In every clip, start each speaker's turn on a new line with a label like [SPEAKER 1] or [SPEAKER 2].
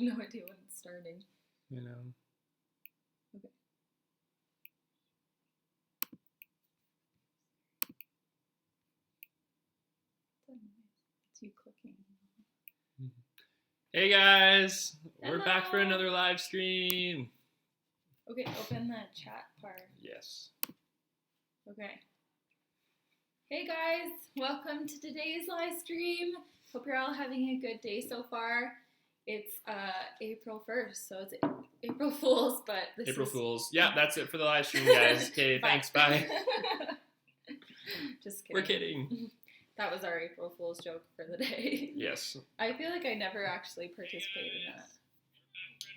[SPEAKER 1] no idea when it's starting.
[SPEAKER 2] You know.
[SPEAKER 1] Okay. It's you clicking.
[SPEAKER 2] Hey guys,
[SPEAKER 1] Hello.
[SPEAKER 2] We're back for another live stream.
[SPEAKER 1] Okay, open the chat part.
[SPEAKER 2] Yes.
[SPEAKER 1] Okay. Hey guys, welcome to today's live stream. Hope you're all having a good day so far. It's April 1st, so it's April Fool's, but this
[SPEAKER 2] April
[SPEAKER 1] is...
[SPEAKER 2] Fools. Yeah, that's it for the live stream, guys. Okay, thanks, bye.
[SPEAKER 1] Just kidding.
[SPEAKER 2] We're kidding.
[SPEAKER 1] That was our April Fool's joke for the day.
[SPEAKER 2] Yes.
[SPEAKER 1] I feel like I never actually participated in that.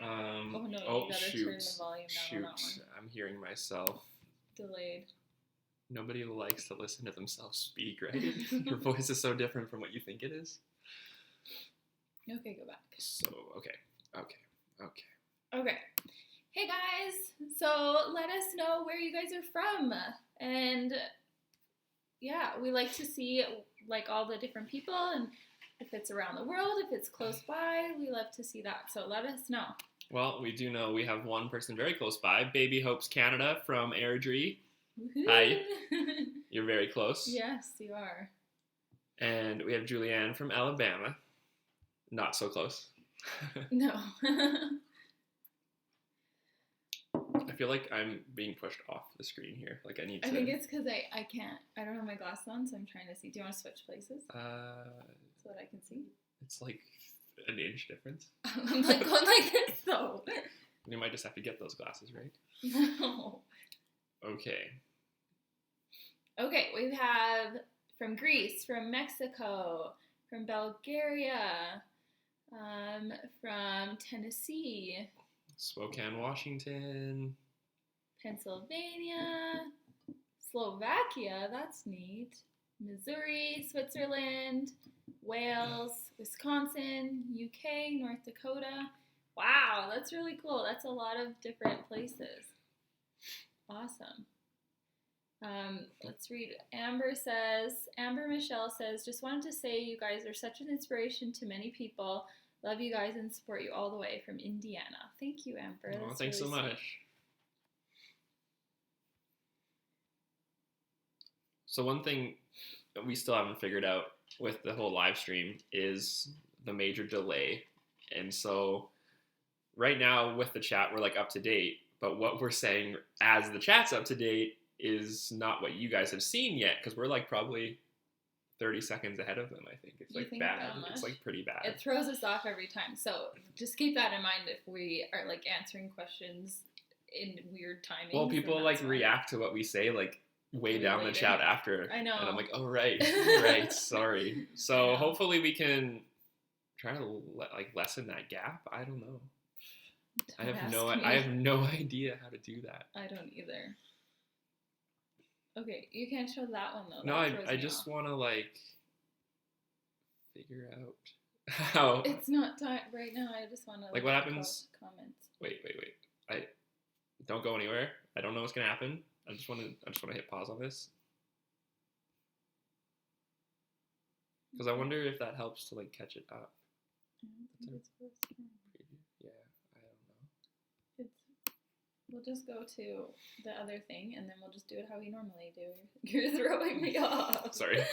[SPEAKER 1] Oh no, you gotta
[SPEAKER 2] shoot.
[SPEAKER 1] turn the volume down on that
[SPEAKER 2] Shoot,
[SPEAKER 1] one.
[SPEAKER 2] I'm hearing myself.
[SPEAKER 1] Delayed.
[SPEAKER 2] Nobody likes to listen to themselves speak, right? Your voice is so different from what you think it is.
[SPEAKER 1] Okay, go back.
[SPEAKER 2] So, okay.
[SPEAKER 1] Okay. Hey guys, so let us know where you guys are from. And yeah, we like to see like all the different people, and if it's around the world, if it's close by, we love to see that. So let us know.
[SPEAKER 2] Well, we do know we have one person very close by, Baby Hopes Canada from Airdrie.
[SPEAKER 1] Woo-hoo.
[SPEAKER 2] Hi. You're very close.
[SPEAKER 1] Yes, you are.
[SPEAKER 2] And we have Julianne from Alabama. Not so close.
[SPEAKER 1] No.
[SPEAKER 2] I feel like I'm being pushed off the screen here. Like I need to...
[SPEAKER 1] I think it's because I can't. I don't have my glasses on, so I'm trying to see. Do you want to switch places? So that I can see?
[SPEAKER 2] It's like an inch difference.
[SPEAKER 1] I'm like going like this, though.
[SPEAKER 2] You might just have to get those glasses, right?
[SPEAKER 1] No.
[SPEAKER 2] Okay.
[SPEAKER 1] Okay, we have from Greece, from Mexico, from Bulgaria, from Tennessee,
[SPEAKER 2] Spokane, Washington,
[SPEAKER 1] Pennsylvania, Slovakia, that's neat, Missouri, Switzerland, Wales, Wisconsin, UK, North Dakota. Wow, that's really cool. That's a lot of different places. Awesome. Let's read. Amber Michelle says, just wanted to say you guys are such an inspiration to many people. Love you guys and support you all the way from Indiana. Thank you, Amber.
[SPEAKER 2] Oh,
[SPEAKER 1] That's
[SPEAKER 2] thanks
[SPEAKER 1] really
[SPEAKER 2] so
[SPEAKER 1] sweet.
[SPEAKER 2] much. So one thing that we still haven't figured out with the whole live stream is the major delay. And so right now with the chat, we're like up to date, but what we're saying as the chat's up to date is not what you guys have seen yet, because we're like probably 30 seconds ahead of them, I think. It's like bad. It's like pretty bad.
[SPEAKER 1] It throws us off every time. So just keep that in mind if we are like answering questions in weird timing.
[SPEAKER 2] Well, people like react to what we say like way down the chat after.
[SPEAKER 1] I know.
[SPEAKER 2] And I'm like, oh, right, sorry. So hopefully we can try to lessen that gap. I don't know. I have no idea how to do that.
[SPEAKER 1] I don't either. Okay, you can't show that one though.
[SPEAKER 2] No, I just want to like figure out how.
[SPEAKER 1] It's not time right now. I just want to
[SPEAKER 2] like what happens.
[SPEAKER 1] Comments.
[SPEAKER 2] Wait. I don't go anywhere. I don't know what's gonna happen. I just want to hit pause on this because I wonder if that helps to like catch it up.
[SPEAKER 1] I don't think it's supposed to.
[SPEAKER 2] Yeah, I don't know.
[SPEAKER 1] We'll just go to the other thing, and then we'll just do it how we normally do. You're throwing me off.
[SPEAKER 2] Sorry.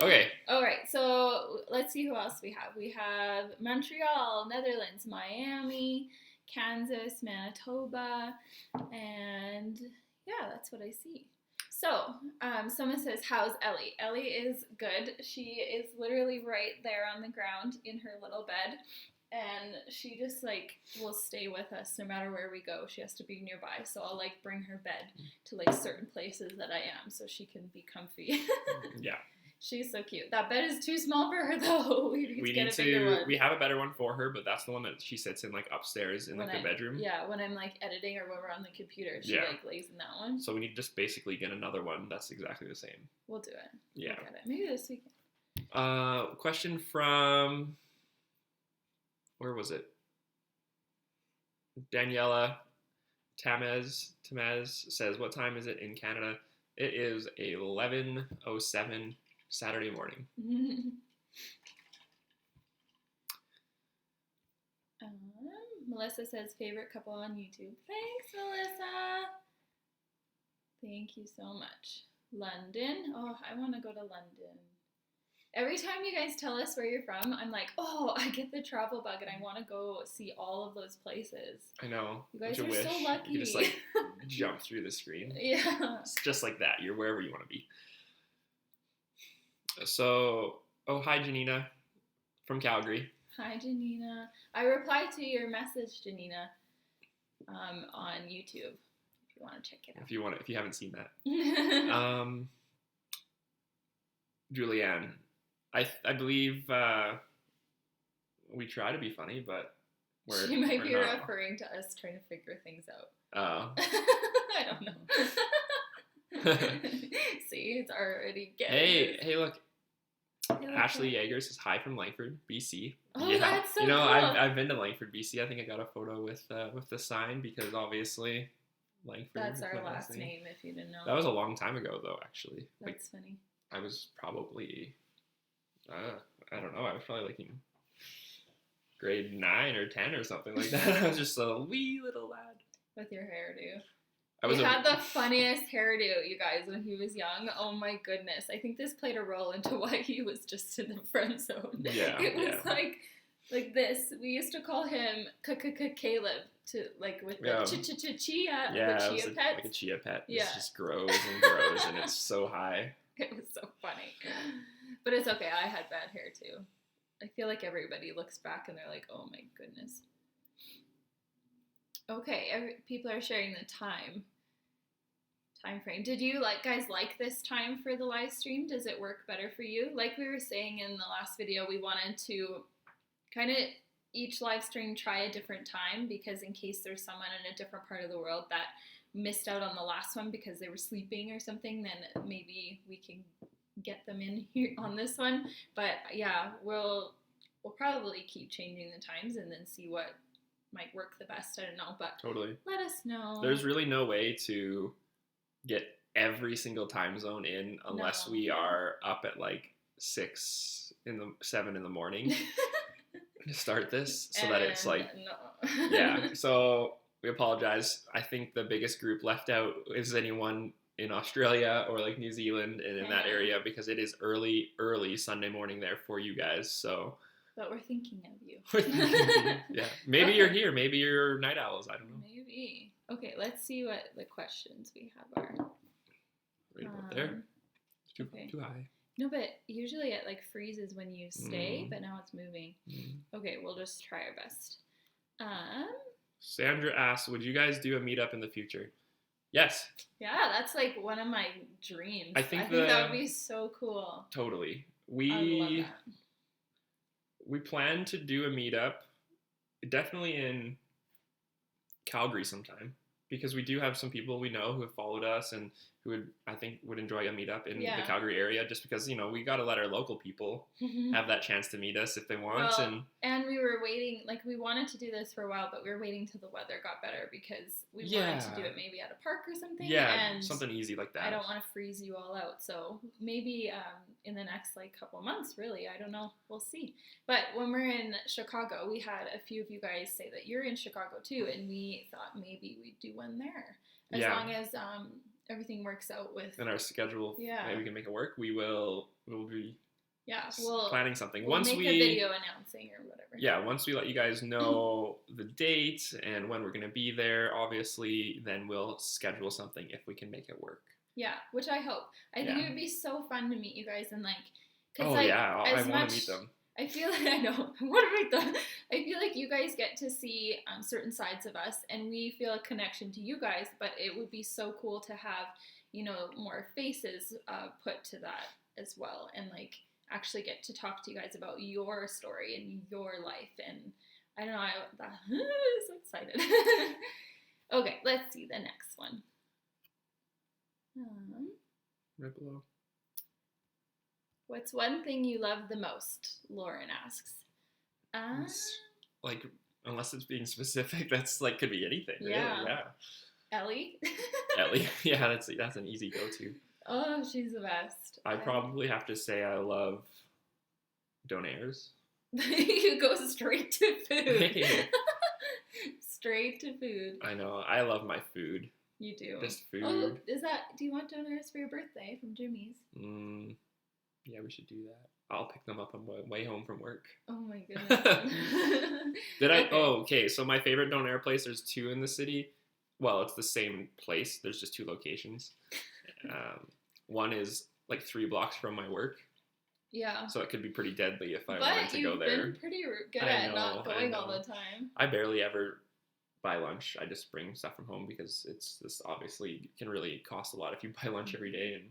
[SPEAKER 2] Okay.
[SPEAKER 1] All right, so let's see who else we have. We have Montreal, Netherlands, Miami, Kansas, Manitoba, and yeah, that's what I see. So, someone says, how's Ellie? Ellie is good. She is literally right there on the ground in her little bed. And she just, like, will stay with us no matter where we go. She has to be nearby. So I'll, like, bring her bed to, like, certain places that I am so she can be comfy.
[SPEAKER 2] Yeah.
[SPEAKER 1] She's so cute. That bed is too small for her, though. We need to get a bigger one.
[SPEAKER 2] We have a better one for her, but that's the one that she sits in, like, upstairs in, like, the bedroom.
[SPEAKER 1] Yeah, when I'm, like, editing or when we're on the computer, she, like, lays in that one.
[SPEAKER 2] So we need to just basically get another one that's exactly the same.
[SPEAKER 1] We'll do it.
[SPEAKER 2] Yeah.
[SPEAKER 1] We'll get it. Maybe this weekend.
[SPEAKER 2] Question from... Where was it? Daniela Tamez says, what time is it in Canada? It is 11:07 Saturday morning.
[SPEAKER 1] Melissa says favorite couple on YouTube. Thanks, Melissa. Thank you so much. London. Oh, I want to go to London. Every time you guys tell us where you're from, I'm like, oh, I get the travel bug and I want to go see all of those places.
[SPEAKER 2] I know.
[SPEAKER 1] You guys are so lucky.
[SPEAKER 2] You just like jump through the screen.
[SPEAKER 1] Yeah.
[SPEAKER 2] It's just like that. You're wherever you want to be. So, oh, hi, Janina from Calgary.
[SPEAKER 1] Hi, Janina. I replied to your message, Janina, on YouTube. If you want to check it out.
[SPEAKER 2] If you haven't seen that. Julianne, I believe we try to be funny, but
[SPEAKER 1] she might be referring to us trying to figure things out.
[SPEAKER 2] Oh.
[SPEAKER 1] I don't know. See, it's already getting.
[SPEAKER 2] Hey, look. Ashley Yeager says hi from Langford, BC.
[SPEAKER 1] Oh, that's so
[SPEAKER 2] cool.
[SPEAKER 1] I've
[SPEAKER 2] been to Langford, BC. I think I got a photo with the sign because obviously Langford.
[SPEAKER 1] That's our last name, if you didn't know.
[SPEAKER 2] That was a long time ago, though. Actually,
[SPEAKER 1] that's funny.
[SPEAKER 2] I was probably, I don't know. I was probably like in grade 9 or 10 or something like that. I was just a wee little lad
[SPEAKER 1] with your hairdo. He had the funniest hairdo, you guys, when he was young. Oh my goodness. I think this played a role into why he was just in the friend zone.
[SPEAKER 2] Yeah.
[SPEAKER 1] It was like this. We used to call him Caleb to like with the chia, the chia pet.
[SPEAKER 2] Like a chia pet.
[SPEAKER 1] Yeah.
[SPEAKER 2] It just grows and grows and it's so high.
[SPEAKER 1] It was so funny. But it's okay. I had bad hair too. I feel like everybody looks back and they're like, oh my goodness. Okay, people are sharing the time frame. Did you guys like this time for the live stream? Does it work better for you? Like we were saying in the last video, we wanted to kind of each live stream try a different time because in case there's someone in a different part of the world that missed out on the last one because they were sleeping or something, then maybe we can get them in here on this one. But yeah, we'll probably keep changing the times and then see what might work the best. I don't know, but
[SPEAKER 2] totally
[SPEAKER 1] let us know.
[SPEAKER 2] There's really no way to get every single time zone in unless we are up at like 7 in the morning to start this, so that it's like yeah. So we apologize. I think the biggest group left out is anyone in Australia or like New Zealand and in that area because it is early Sunday morning there for you guys. So.
[SPEAKER 1] But we're thinking of you.
[SPEAKER 2] Yeah. Maybe you're here. Maybe you're night owls. I don't know.
[SPEAKER 1] Maybe. Okay, let's see what the questions we have are.
[SPEAKER 2] Right about there. It's too high.
[SPEAKER 1] No, but usually it freezes when you stay, but now it's moving. Okay, we'll just try our best.
[SPEAKER 2] Sandra asks, would you guys do a meetup in the future? Yes.
[SPEAKER 1] Yeah, that's one of my dreams.
[SPEAKER 2] I think
[SPEAKER 1] that would be so cool.
[SPEAKER 2] Totally.
[SPEAKER 1] I love that.
[SPEAKER 2] We plan to do a meetup, definitely in Calgary sometime, because we do have some people we know who have followed us and who I think would enjoy a meetup in the Calgary area, just because, we got to let our local people have that chance to meet us if they want.
[SPEAKER 1] And we were waiting, we wanted to do this for a while, but we were waiting till the weather got better because we wanted to do it maybe at a park or something.
[SPEAKER 2] Yeah,
[SPEAKER 1] and
[SPEAKER 2] something easy like that.
[SPEAKER 1] I don't want to freeze you all out, so maybe in the next couple months, really. I don't know. We'll see. But when we're in Chicago, we had a few of you guys say that you're in Chicago too, and we thought maybe we'd do one there. As long as everything works out with...
[SPEAKER 2] And our schedule, maybe we can make it work. We'll be planning something.
[SPEAKER 1] We'll make a video announcing or whatever.
[SPEAKER 2] Yeah, once we let you guys know the date and when we're going to be there, obviously, then we'll schedule something if we can make it work.
[SPEAKER 1] Yeah, which I hope. I think it would be so fun to meet you guys and
[SPEAKER 2] I want to meet them.
[SPEAKER 1] I feel like I know. What have I done? I feel like you guys get to see certain sides of us, and we feel a connection to you guys. But it would be so cool to have, more faces put to that as well, and actually get to talk to you guys about your story and your life. And I don't know. I'm so excited. Okay, let's see the next one.
[SPEAKER 2] Right below.
[SPEAKER 1] What's one thing you love the most? Lauren asks.
[SPEAKER 2] Unless it's being specific, that's could be anything.
[SPEAKER 1] Yeah.
[SPEAKER 2] Really. Yeah.
[SPEAKER 1] Ellie.
[SPEAKER 2] Ellie. Yeah, that's an easy go-to.
[SPEAKER 1] Oh, she's the best.
[SPEAKER 2] I probably have to say I love donaires.
[SPEAKER 1] You go straight to food.
[SPEAKER 2] I know. I love my food.
[SPEAKER 1] You do.
[SPEAKER 2] Just food.
[SPEAKER 1] Oh, do you want donuts for your birthday from Jimmy's?
[SPEAKER 2] Yeah, we should do that. I'll pick them up on my way home from work.
[SPEAKER 1] Oh my goodness.
[SPEAKER 2] Did I? Okay. Oh, okay. So my favorite donair place, there's 2 in the city. Well, it's the same place. There's just 2 locations. One is like 3 blocks from my work. Yeah. So it could be pretty deadly if I wanted to go there. But you've been
[SPEAKER 1] pretty good at not going all the time.
[SPEAKER 2] I barely ever buy lunch. I just bring stuff from home because this obviously can really cost a lot if you buy lunch every day. And,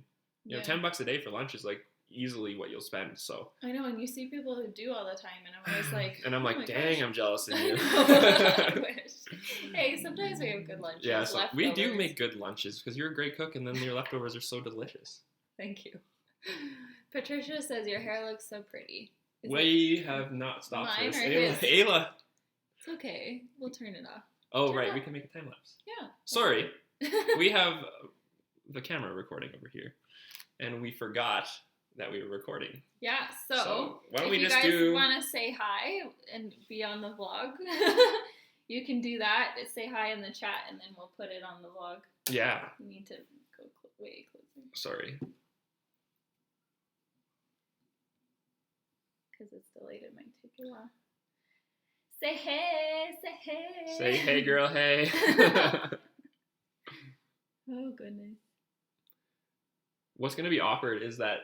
[SPEAKER 2] you know, $10 a day for lunch is like easily what you'll spend. So
[SPEAKER 1] I know, and you see people who do all the time, and I'm always like,
[SPEAKER 2] and I'm like, dang, I'm jealous of you.
[SPEAKER 1] I wish. Hey, sometimes we have good lunches.
[SPEAKER 2] Yeah, so we do make good lunches because you're a great cook, and then your leftovers are so delicious.
[SPEAKER 1] Thank you. Patricia says your hair looks so pretty.
[SPEAKER 2] We have not stopped
[SPEAKER 1] this.
[SPEAKER 2] Ayla.
[SPEAKER 1] It's okay. We'll turn it off.
[SPEAKER 2] Oh, right. We can make a time lapse.
[SPEAKER 1] Yeah.
[SPEAKER 2] Sorry. We have the camera recording over here, and we forgot that we were recording.
[SPEAKER 1] Yeah, so
[SPEAKER 2] why don't
[SPEAKER 1] if
[SPEAKER 2] we
[SPEAKER 1] you
[SPEAKER 2] just
[SPEAKER 1] guys want to say hi and be on the vlog, you can do that. Say hi in the chat, and then we'll put it on the vlog.
[SPEAKER 2] Yeah.
[SPEAKER 1] You need to go way closer.
[SPEAKER 2] Sorry.
[SPEAKER 1] Because it's delayed, it might take a while. Say hey, say hey.
[SPEAKER 2] Say hey, girl, hey.
[SPEAKER 1] Oh, goodness.
[SPEAKER 2] What's going to be awkward is that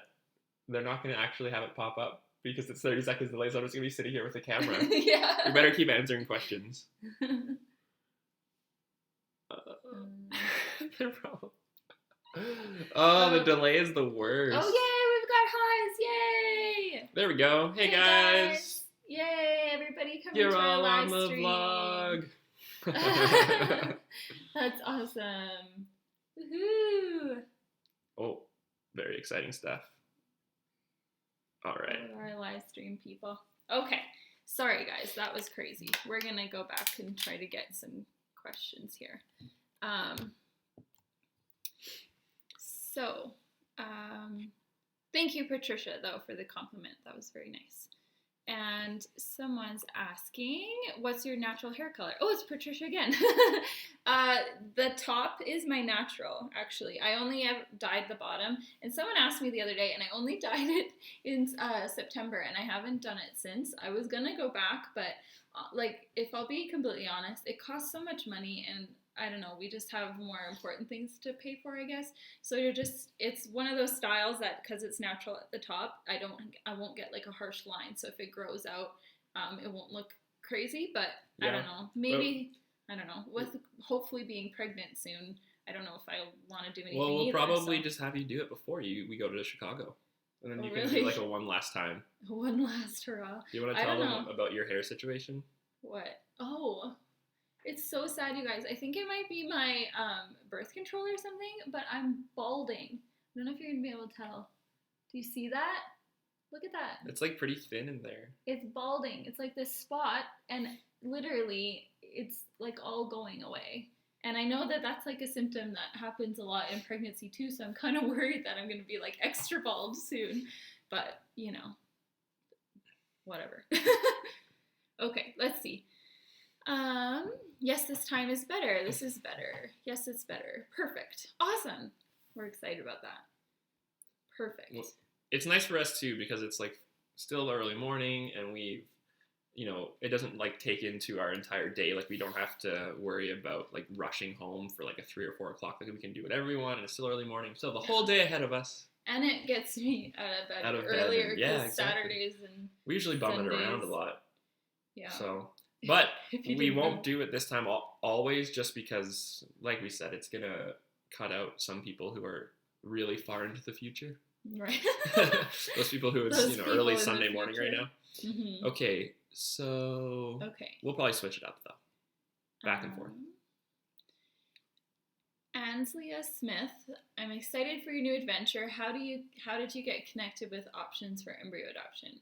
[SPEAKER 2] they're not going to actually have it pop up because it's 30 seconds delay, so I'm just going to be sitting here with the camera.
[SPEAKER 1] Yeah.
[SPEAKER 2] We better keep answering questions. The problem. Oh, the delay is the worst.
[SPEAKER 1] Oh, yay, we've got highs, yay!
[SPEAKER 2] There we go. Hey guys.
[SPEAKER 1] Yay, everybody coming
[SPEAKER 2] You're
[SPEAKER 1] to our
[SPEAKER 2] all
[SPEAKER 1] live
[SPEAKER 2] on the
[SPEAKER 1] stream.
[SPEAKER 2] vlog.
[SPEAKER 1] That's awesome. Woohoo!
[SPEAKER 2] Oh, very exciting stuff. All right.
[SPEAKER 1] Our live stream people. Okay. Sorry, guys. That was crazy. We're going to go back and try to get some questions here. Thank you, Patricia, though, for the compliment. That was very nice. And someone's asking, what's your natural hair color? Oh, it's Patricia again. The top is my natural, actually. I only have dyed the bottom. And someone asked me the other day, and I only dyed it in September, and I haven't done it since. I was going to go back, but, if I'll be completely honest, it costs so much money, and I don't know, we just have more important things to pay for, I guess. So it's one of those styles that, because it's natural at the top, I won't get like a harsh line. So if it grows out, it won't look crazy, but yeah. I don't know. Maybe, I don't know, with hopefully being pregnant soon, I don't know if I want to do anything.
[SPEAKER 2] Well, we'll probably just have you do it before we go to Chicago. And then you can do like a one last time.
[SPEAKER 1] One last hurrah.
[SPEAKER 2] Do you want to tell them about your hair situation?
[SPEAKER 1] What? Oh, it's so sad, you guys. I think it might be my birth control or something, but I'm balding. I don't know if you're going to be able to tell. Do you see that? Look at that.
[SPEAKER 2] It's like pretty thin in there.
[SPEAKER 1] It's balding. It's like this spot, and literally it's like all going away. And I know that that's like a symptom that happens a lot in pregnancy too, so I'm kind of worried that I'm going to be like extra bald soon. But, whatever. Okay, let's see. Yes, this time is better. This is better. Yes, it's better. Perfect. Awesome. We're excited about that. Perfect.
[SPEAKER 2] Well, it's nice for us too because it's like still early morning and we've, it doesn't like take into our entire day. Like we don't have to worry about like rushing home for like a 3 or 4 o'clock. Like we can do whatever we want and it's still early morning. Still the whole day ahead of us.
[SPEAKER 1] And it gets me out of bed earlier because exactly. Saturdays and
[SPEAKER 2] we usually bum it around a lot.
[SPEAKER 1] Yeah.
[SPEAKER 2] So, but we won't do it this time always just because, like we said, it's going to cut out some people who are really far into the future.
[SPEAKER 1] Right.
[SPEAKER 2] Those people who it's, early Sunday morning right now.
[SPEAKER 1] Mm-hmm.
[SPEAKER 2] Okay, so we'll probably switch it up, though. Back and forth. Anslia Smith, I'm excited for your new adventure. How did you get connected with options for embryo adoption?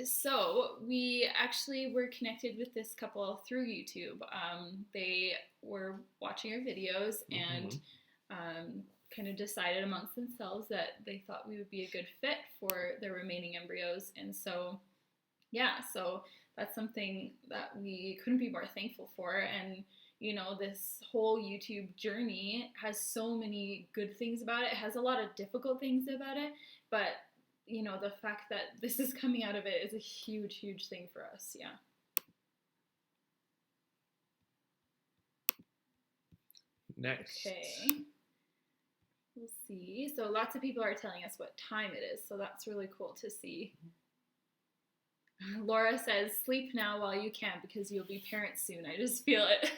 [SPEAKER 2] So we actually were connected with this couple through YouTube. They were watching our videos and kind of decided amongst themselves that they thought we would be a good fit for their remaining embryos. And so, so that's something that we couldn't be more thankful for. And,
[SPEAKER 1] this whole YouTube journey has so many good things about it. It has a lot of difficult things about it, but the fact that this is coming out of it is a huge, huge thing for us. Yeah.
[SPEAKER 2] Next.
[SPEAKER 1] Okay. We'll see. So lots of people are telling us what time it is, so that's really cool to see. Laura says, sleep now while you can because you'll be parents soon. I just feel it.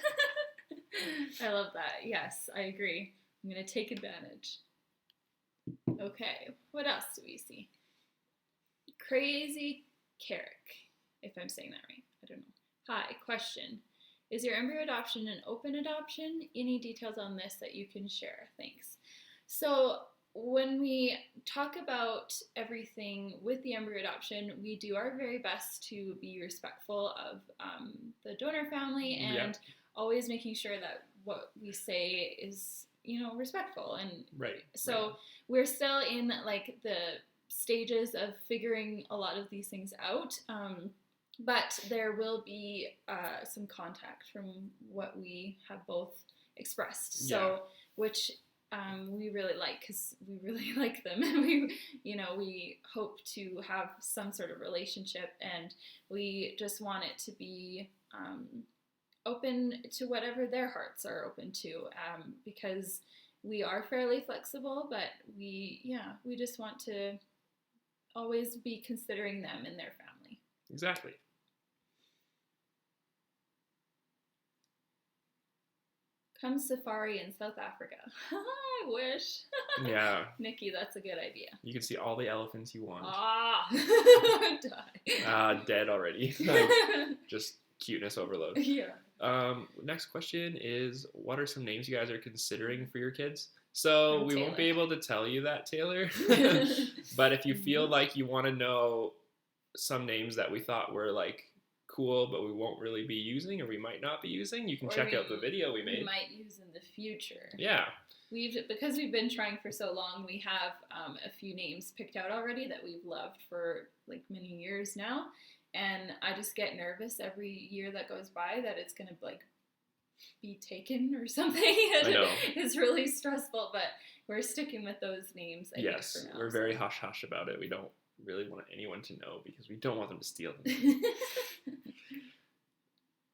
[SPEAKER 1] I love that. Yes, I agree. I'm going to take advantage. Okay, what else do we see? Crazy Carrick, if I'm saying that right. I don't know. Hi, question. Is your embryo adoption an open adoption? Any details on this that you can share? Thanks. So when we talk about everything with the embryo adoption, we do our very best to be respectful of the donor family and always making sure that what we say is, respectful. And so we're still in like the stages of figuring a lot of these things out. But there will be some contact from what we have both expressed. So, which we really like because we really like them, and we hope to have some sort of relationship, and we just want it to be open to whatever their hearts are open to, because we are fairly flexible, but we just want to always be considering them and their family.
[SPEAKER 2] Exactly.
[SPEAKER 1] Come safari in South Africa. I wish.
[SPEAKER 2] Yeah.
[SPEAKER 1] Nikki, that's a good idea.
[SPEAKER 2] You can see all the elephants you want.
[SPEAKER 1] Die.
[SPEAKER 2] Dead already. Just cuteness overload.
[SPEAKER 1] Yeah.
[SPEAKER 2] Next question is, what are some names you guys are considering for your kids? So we won't be able to tell you that, Taylor. But if you feel like you want to know some names that we thought were like cool, but we won't really be using, or we might not be using, you can check out the video we made.
[SPEAKER 1] We might use in the future.
[SPEAKER 2] Yeah.
[SPEAKER 1] Because we've been trying for so long, we have a few names picked out already that we've loved for like many years now, and I just get nervous every year that goes by that it's gonna like be taken or something. I know. It's really stressful, but we're sticking with those names. I think, for now,
[SPEAKER 2] we're very hush hush about it. We don't really want anyone to know because we don't want them to steal them.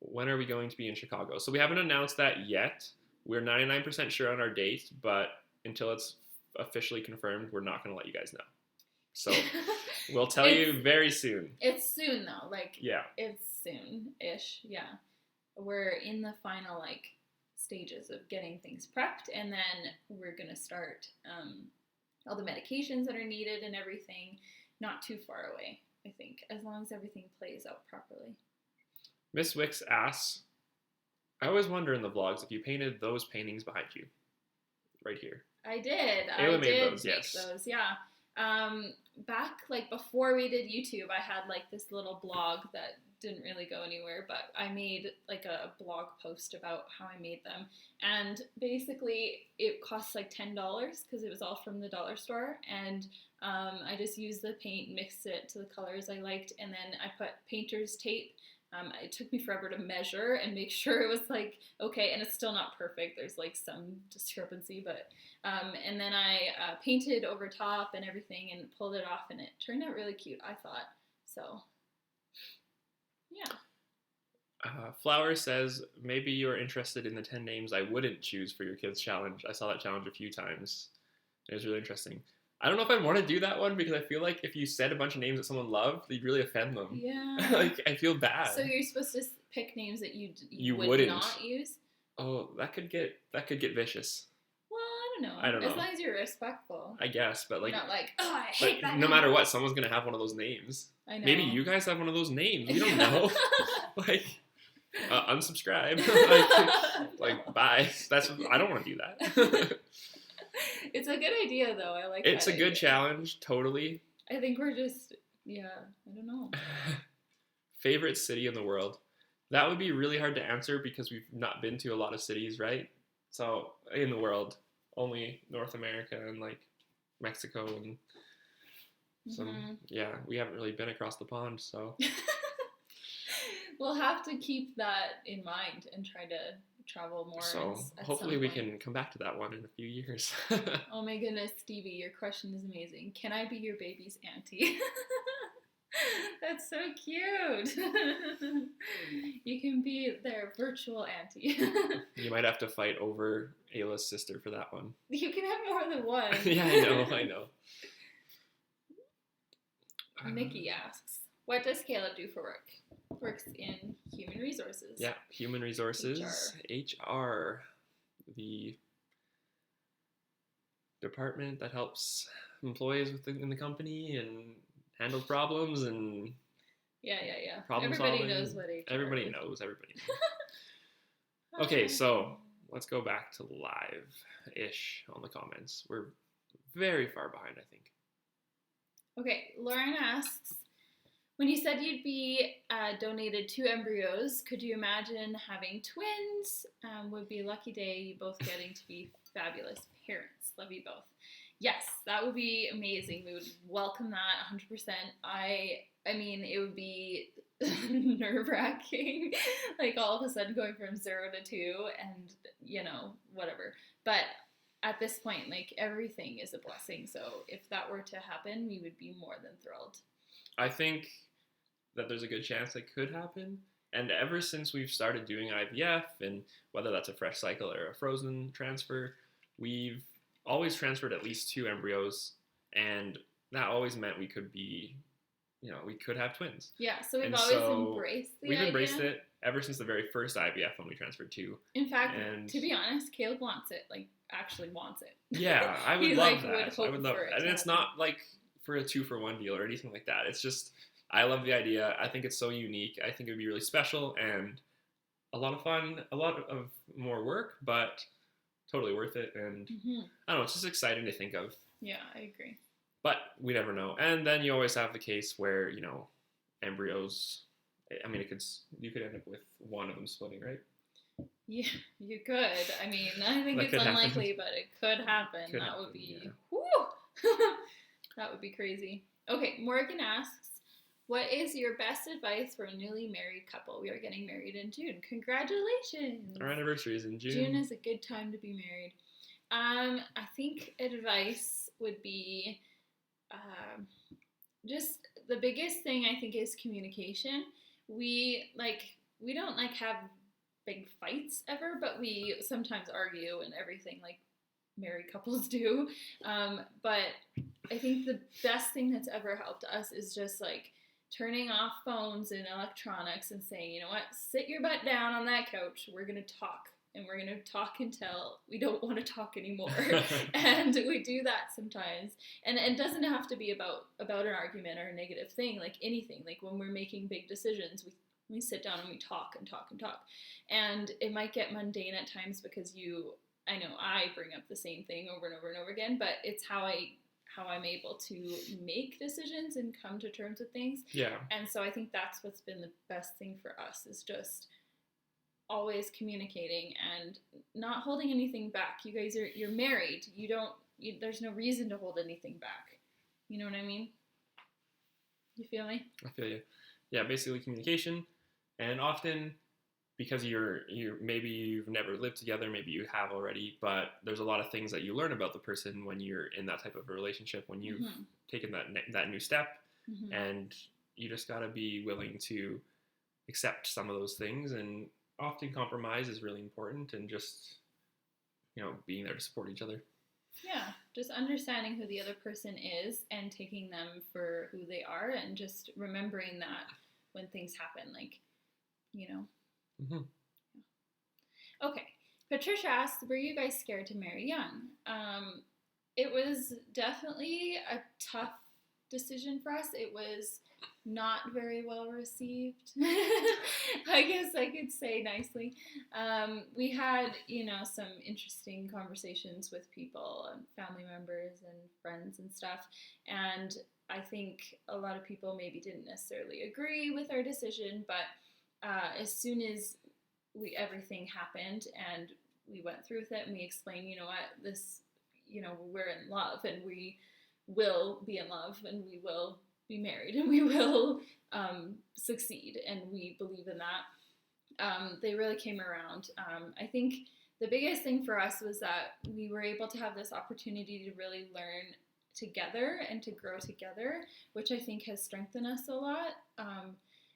[SPEAKER 2] When are we going to be in Chicago? So we haven't announced that yet. We're 99% sure on our date, but until it's officially confirmed, we're not going to let you guys know. So we'll tell you very soon.
[SPEAKER 1] It's soon though. It's soon-ish. Yeah. We're in the final stages of getting things prepped, and then we're going to start all the medications that are needed and everything. Not too far away, I think, as long as everything plays out properly.
[SPEAKER 2] Miss Wicks asks, I always wonder in the vlogs if you painted those paintings behind you, right here.
[SPEAKER 1] I did.
[SPEAKER 2] Ayla made those,
[SPEAKER 1] make those, yeah. Back before we did YouTube, I had this little blog that didn't really go anywhere, but I made a blog post about how I made them, and basically it cost $10 because it was all from the dollar store, and I just used the paint, mixed it to the colors I liked, and then I put painter's tape. It took me forever to measure and make sure it was okay, and it's still not perfect. There's some discrepancy, but and then I painted over top and everything and pulled it off, and it turned out really cute, I thought. So yeah.
[SPEAKER 2] Flower says, maybe you're interested in the 10 names I wouldn't choose for your kids challenge. I saw that challenge a few times. It was really interesting. I don't know if I want to do that one because I feel like if you said a bunch of names that someone loved, you'd really offend them.
[SPEAKER 1] Yeah.
[SPEAKER 2] I feel bad.
[SPEAKER 1] So you're supposed to pick names that you would not use?
[SPEAKER 2] Oh, that could get vicious.
[SPEAKER 1] Well, I don't know. As long as you're respectful.
[SPEAKER 2] I guess, but
[SPEAKER 1] you're not I hate that
[SPEAKER 2] no
[SPEAKER 1] name.
[SPEAKER 2] matter what, someone's going to have one of those names.
[SPEAKER 1] I know.
[SPEAKER 2] Maybe you guys have one of those names. We don't know. Unsubscribe. Bye. I don't want to do that.
[SPEAKER 1] It's a good idea, though. I like
[SPEAKER 2] It's
[SPEAKER 1] that
[SPEAKER 2] a good
[SPEAKER 1] idea.
[SPEAKER 2] Challenge, totally.
[SPEAKER 1] I think we're just, I don't know.
[SPEAKER 2] Favorite city in the world? That would be really hard to answer because we've not been to a lot of cities, right? So, in the world, only North America and, Mexico and some, we haven't really been across the pond, so.
[SPEAKER 1] We'll have to keep that in mind and try to travel more.
[SPEAKER 2] So
[SPEAKER 1] at
[SPEAKER 2] hopefully
[SPEAKER 1] some
[SPEAKER 2] we
[SPEAKER 1] point.
[SPEAKER 2] can come back to that one in a few years.
[SPEAKER 1] Oh my goodness, Stevie, your question is amazing. Can I be your baby's auntie? That's so cute. You can be their virtual auntie.
[SPEAKER 2] You might have to fight over Ayla's sister for that one.
[SPEAKER 1] You can have more than one.
[SPEAKER 2] Yeah, I know.
[SPEAKER 1] Nikki asks, what does Caleb do for work? Works in human resources.
[SPEAKER 2] Yeah, human resources, HR, the department that helps employees in the company and handles problems and
[SPEAKER 1] Yeah.
[SPEAKER 2] problem
[SPEAKER 1] Everybody
[SPEAKER 2] solving.
[SPEAKER 1] knows what HR
[SPEAKER 2] Everybody
[SPEAKER 1] is.
[SPEAKER 2] knows. Okay, so let's go back to live-ish on the comments. We're very far behind, I think.
[SPEAKER 1] Okay, Lauren asks, when you said you'd be donated 2 embryos, could you imagine having twins? Would be a lucky day, you both getting to be fabulous parents. Love you both. Yes, that would be amazing. We would welcome that 100%. I mean, it would be nerve-wracking, like all of a sudden going from 0 to 2 and, whatever. But at this point, like, everything is a blessing. So if that were to happen, we would be more than thrilled.
[SPEAKER 2] I think that there's a good chance it could happen. And ever since we've started doing IVF, and whether that's a fresh cycle or a frozen transfer, we've always transferred at least 2 embryos. And that always meant we could be, we could have twins.
[SPEAKER 1] Yeah, so we've
[SPEAKER 2] And
[SPEAKER 1] always
[SPEAKER 2] so
[SPEAKER 1] embraced the
[SPEAKER 2] We've
[SPEAKER 1] idea.
[SPEAKER 2] embraced it ever since the very first IVF when we transferred 2.
[SPEAKER 1] In fact,
[SPEAKER 2] And
[SPEAKER 1] to be honest, Caleb wants it, like, actually wants it.
[SPEAKER 2] Yeah, I would
[SPEAKER 1] He,
[SPEAKER 2] love
[SPEAKER 1] like,
[SPEAKER 2] that.
[SPEAKER 1] would hope
[SPEAKER 2] I would love
[SPEAKER 1] for it
[SPEAKER 2] it.
[SPEAKER 1] to
[SPEAKER 2] And it's
[SPEAKER 1] happen.
[SPEAKER 2] not like for a 2-for-1 deal or anything like that. It's just, I love the idea. I think it's so unique. I think it would be really special and a lot of fun, a lot of more work, but totally worth it. And I don't know, it's just exciting to think of.
[SPEAKER 1] Yeah, I agree.
[SPEAKER 2] But we never know. And then you always have the case where, embryos, I mean, you could end up with one of them splitting, right?
[SPEAKER 1] Yeah, you could. I mean, I think
[SPEAKER 2] That
[SPEAKER 1] it's
[SPEAKER 2] could happen.
[SPEAKER 1] unlikely, but it could happen.
[SPEAKER 2] Could
[SPEAKER 1] That
[SPEAKER 2] happen,
[SPEAKER 1] would be,
[SPEAKER 2] yeah.
[SPEAKER 1] whoo! That would be crazy. Okay, Morgan asks, what is your best advice for a newly married couple? We are getting married in June. Congratulations!
[SPEAKER 2] Our anniversary is in June.
[SPEAKER 1] June is a good time to be married. I think advice would be just the biggest thing I think is communication. We don't have big fights ever, but we sometimes argue and everything like married couples do. But I think the best thing that's ever helped us is just like turning off phones and electronics and saying, you know what, sit your butt down on that couch. We're going to talk. And we're going to talk until we don't want to talk anymore. And we do that sometimes. And it doesn't have to be about an argument or a negative thing, like anything. Like when we're making big decisions, we sit down and we talk and talk and talk. And it might get mundane at times because I know I bring up the same thing over and over and over again, but it's how I'm able to make decisions and come to terms with things.
[SPEAKER 2] Yeah.
[SPEAKER 1] And so I think that's what's been the best thing for us is just always communicating and not holding anything back. You guys you're married. There's no reason to hold anything back. You know what I mean? You feel me?
[SPEAKER 2] I feel you. Yeah, basically communication. And often because maybe you've never lived together, maybe you have already, but there's a lot of things that you learn about the person when you're in that type of a relationship, when you've taken that new step, and you just got to be willing to accept some of those things, and often compromise is really important, and just being there to support each other.
[SPEAKER 1] Yeah, just understanding who the other person is and taking them for who they are, and just remembering that when things happen, Okay, Patricia asked, were you guys scared to marry young? It was definitely a tough decision for us. It was not very well received. I guess I could say nicely. We had, some interesting conversations with people, family members and friends and stuff. And I think a lot of people maybe didn't necessarily agree with our decision, but as soon as everything happened and we went through with it and we explained, we're in love and we will be in love and we will be married and we will succeed, and we believe in that. they really came around. I think the biggest thing for us was that we were able to have this opportunity to really learn together and to grow together, which I think has strengthened us a lot.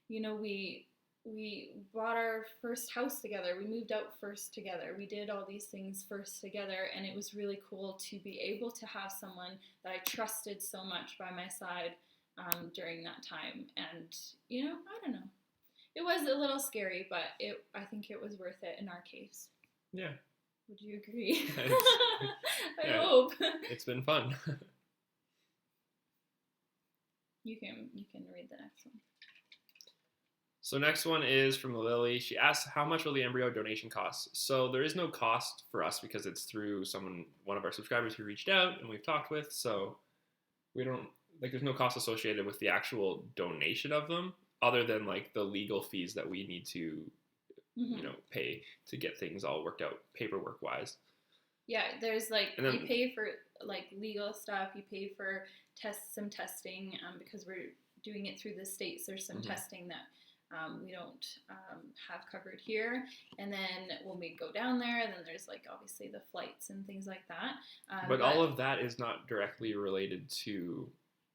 [SPEAKER 1] You know, we bought our first house together. We moved out first together. We did all these things first together, and it was really cool to be able to have someone that I trusted so much by my side during that time. And, you know, I don't know. It was a little scary, but I think it was worth it in our case.
[SPEAKER 2] Yeah.
[SPEAKER 1] Would you agree? I hope.
[SPEAKER 2] It's been fun.
[SPEAKER 1] You can read the next one.
[SPEAKER 2] So next one is from Lily. She asks, how much will the embryo donation cost? So there is no cost for us because it's through one of our subscribers who reached out and we've talked with. So we don't, like, there's no cost associated with the actual donation of them other than like the legal fees that we need to, you know, pay to get things all worked out paperwork wise. Yeah, there's like, you pay for like legal stuff, you pay for some testing because we're doing it through the States. There's some testing that we don't have covered here. And then when we go down there, then there's like obviously the flights and things like that. But all of that is not directly related to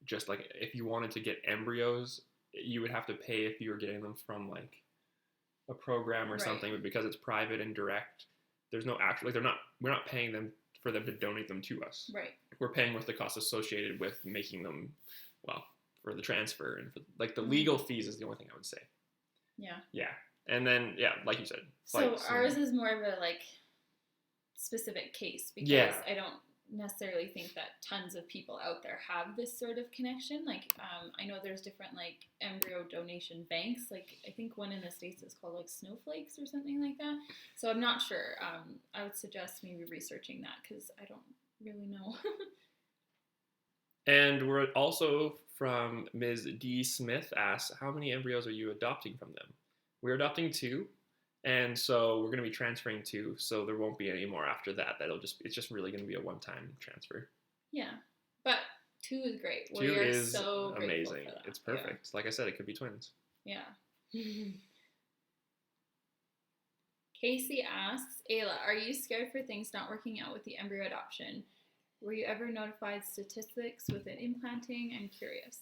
[SPEAKER 2] just like if you wanted to get embryos, you would have to pay if you were getting them from like a program or something. But because it's private and direct, there's no actual, like we're not paying them for them to donate them to us. Right. We're paying with the costs associated with making them, well, for the transfer and for like the legal fees is the only thing I would say. Yeah. Yeah. And then, yeah, like you said.
[SPEAKER 1] So ours is more of a like specific case because I don't necessarily think that tons of people out there have this sort of connection. Like, I know there's different like embryo donation banks. Like, I think one in the States is called like Snowflakes or something like that. So I'm not sure. I would suggest maybe researching that because I don't really know.
[SPEAKER 2] And we're also from Ms. D. Smith asks, how many embryos are you adopting from them? We're adopting 2, and so we're going to be transferring 2, so there won't be any more after that. It's just really going to be a one-time transfer.
[SPEAKER 1] Yeah, but 2 is great.
[SPEAKER 2] 2 is so amazing. For that. It's perfect. Yeah. Like I said, it could be twins. Yeah.
[SPEAKER 1] Casey asks, Ayla, are you scared for things not working out with the embryo adoption? Were you ever notified statistics with it implanting? I'm curious.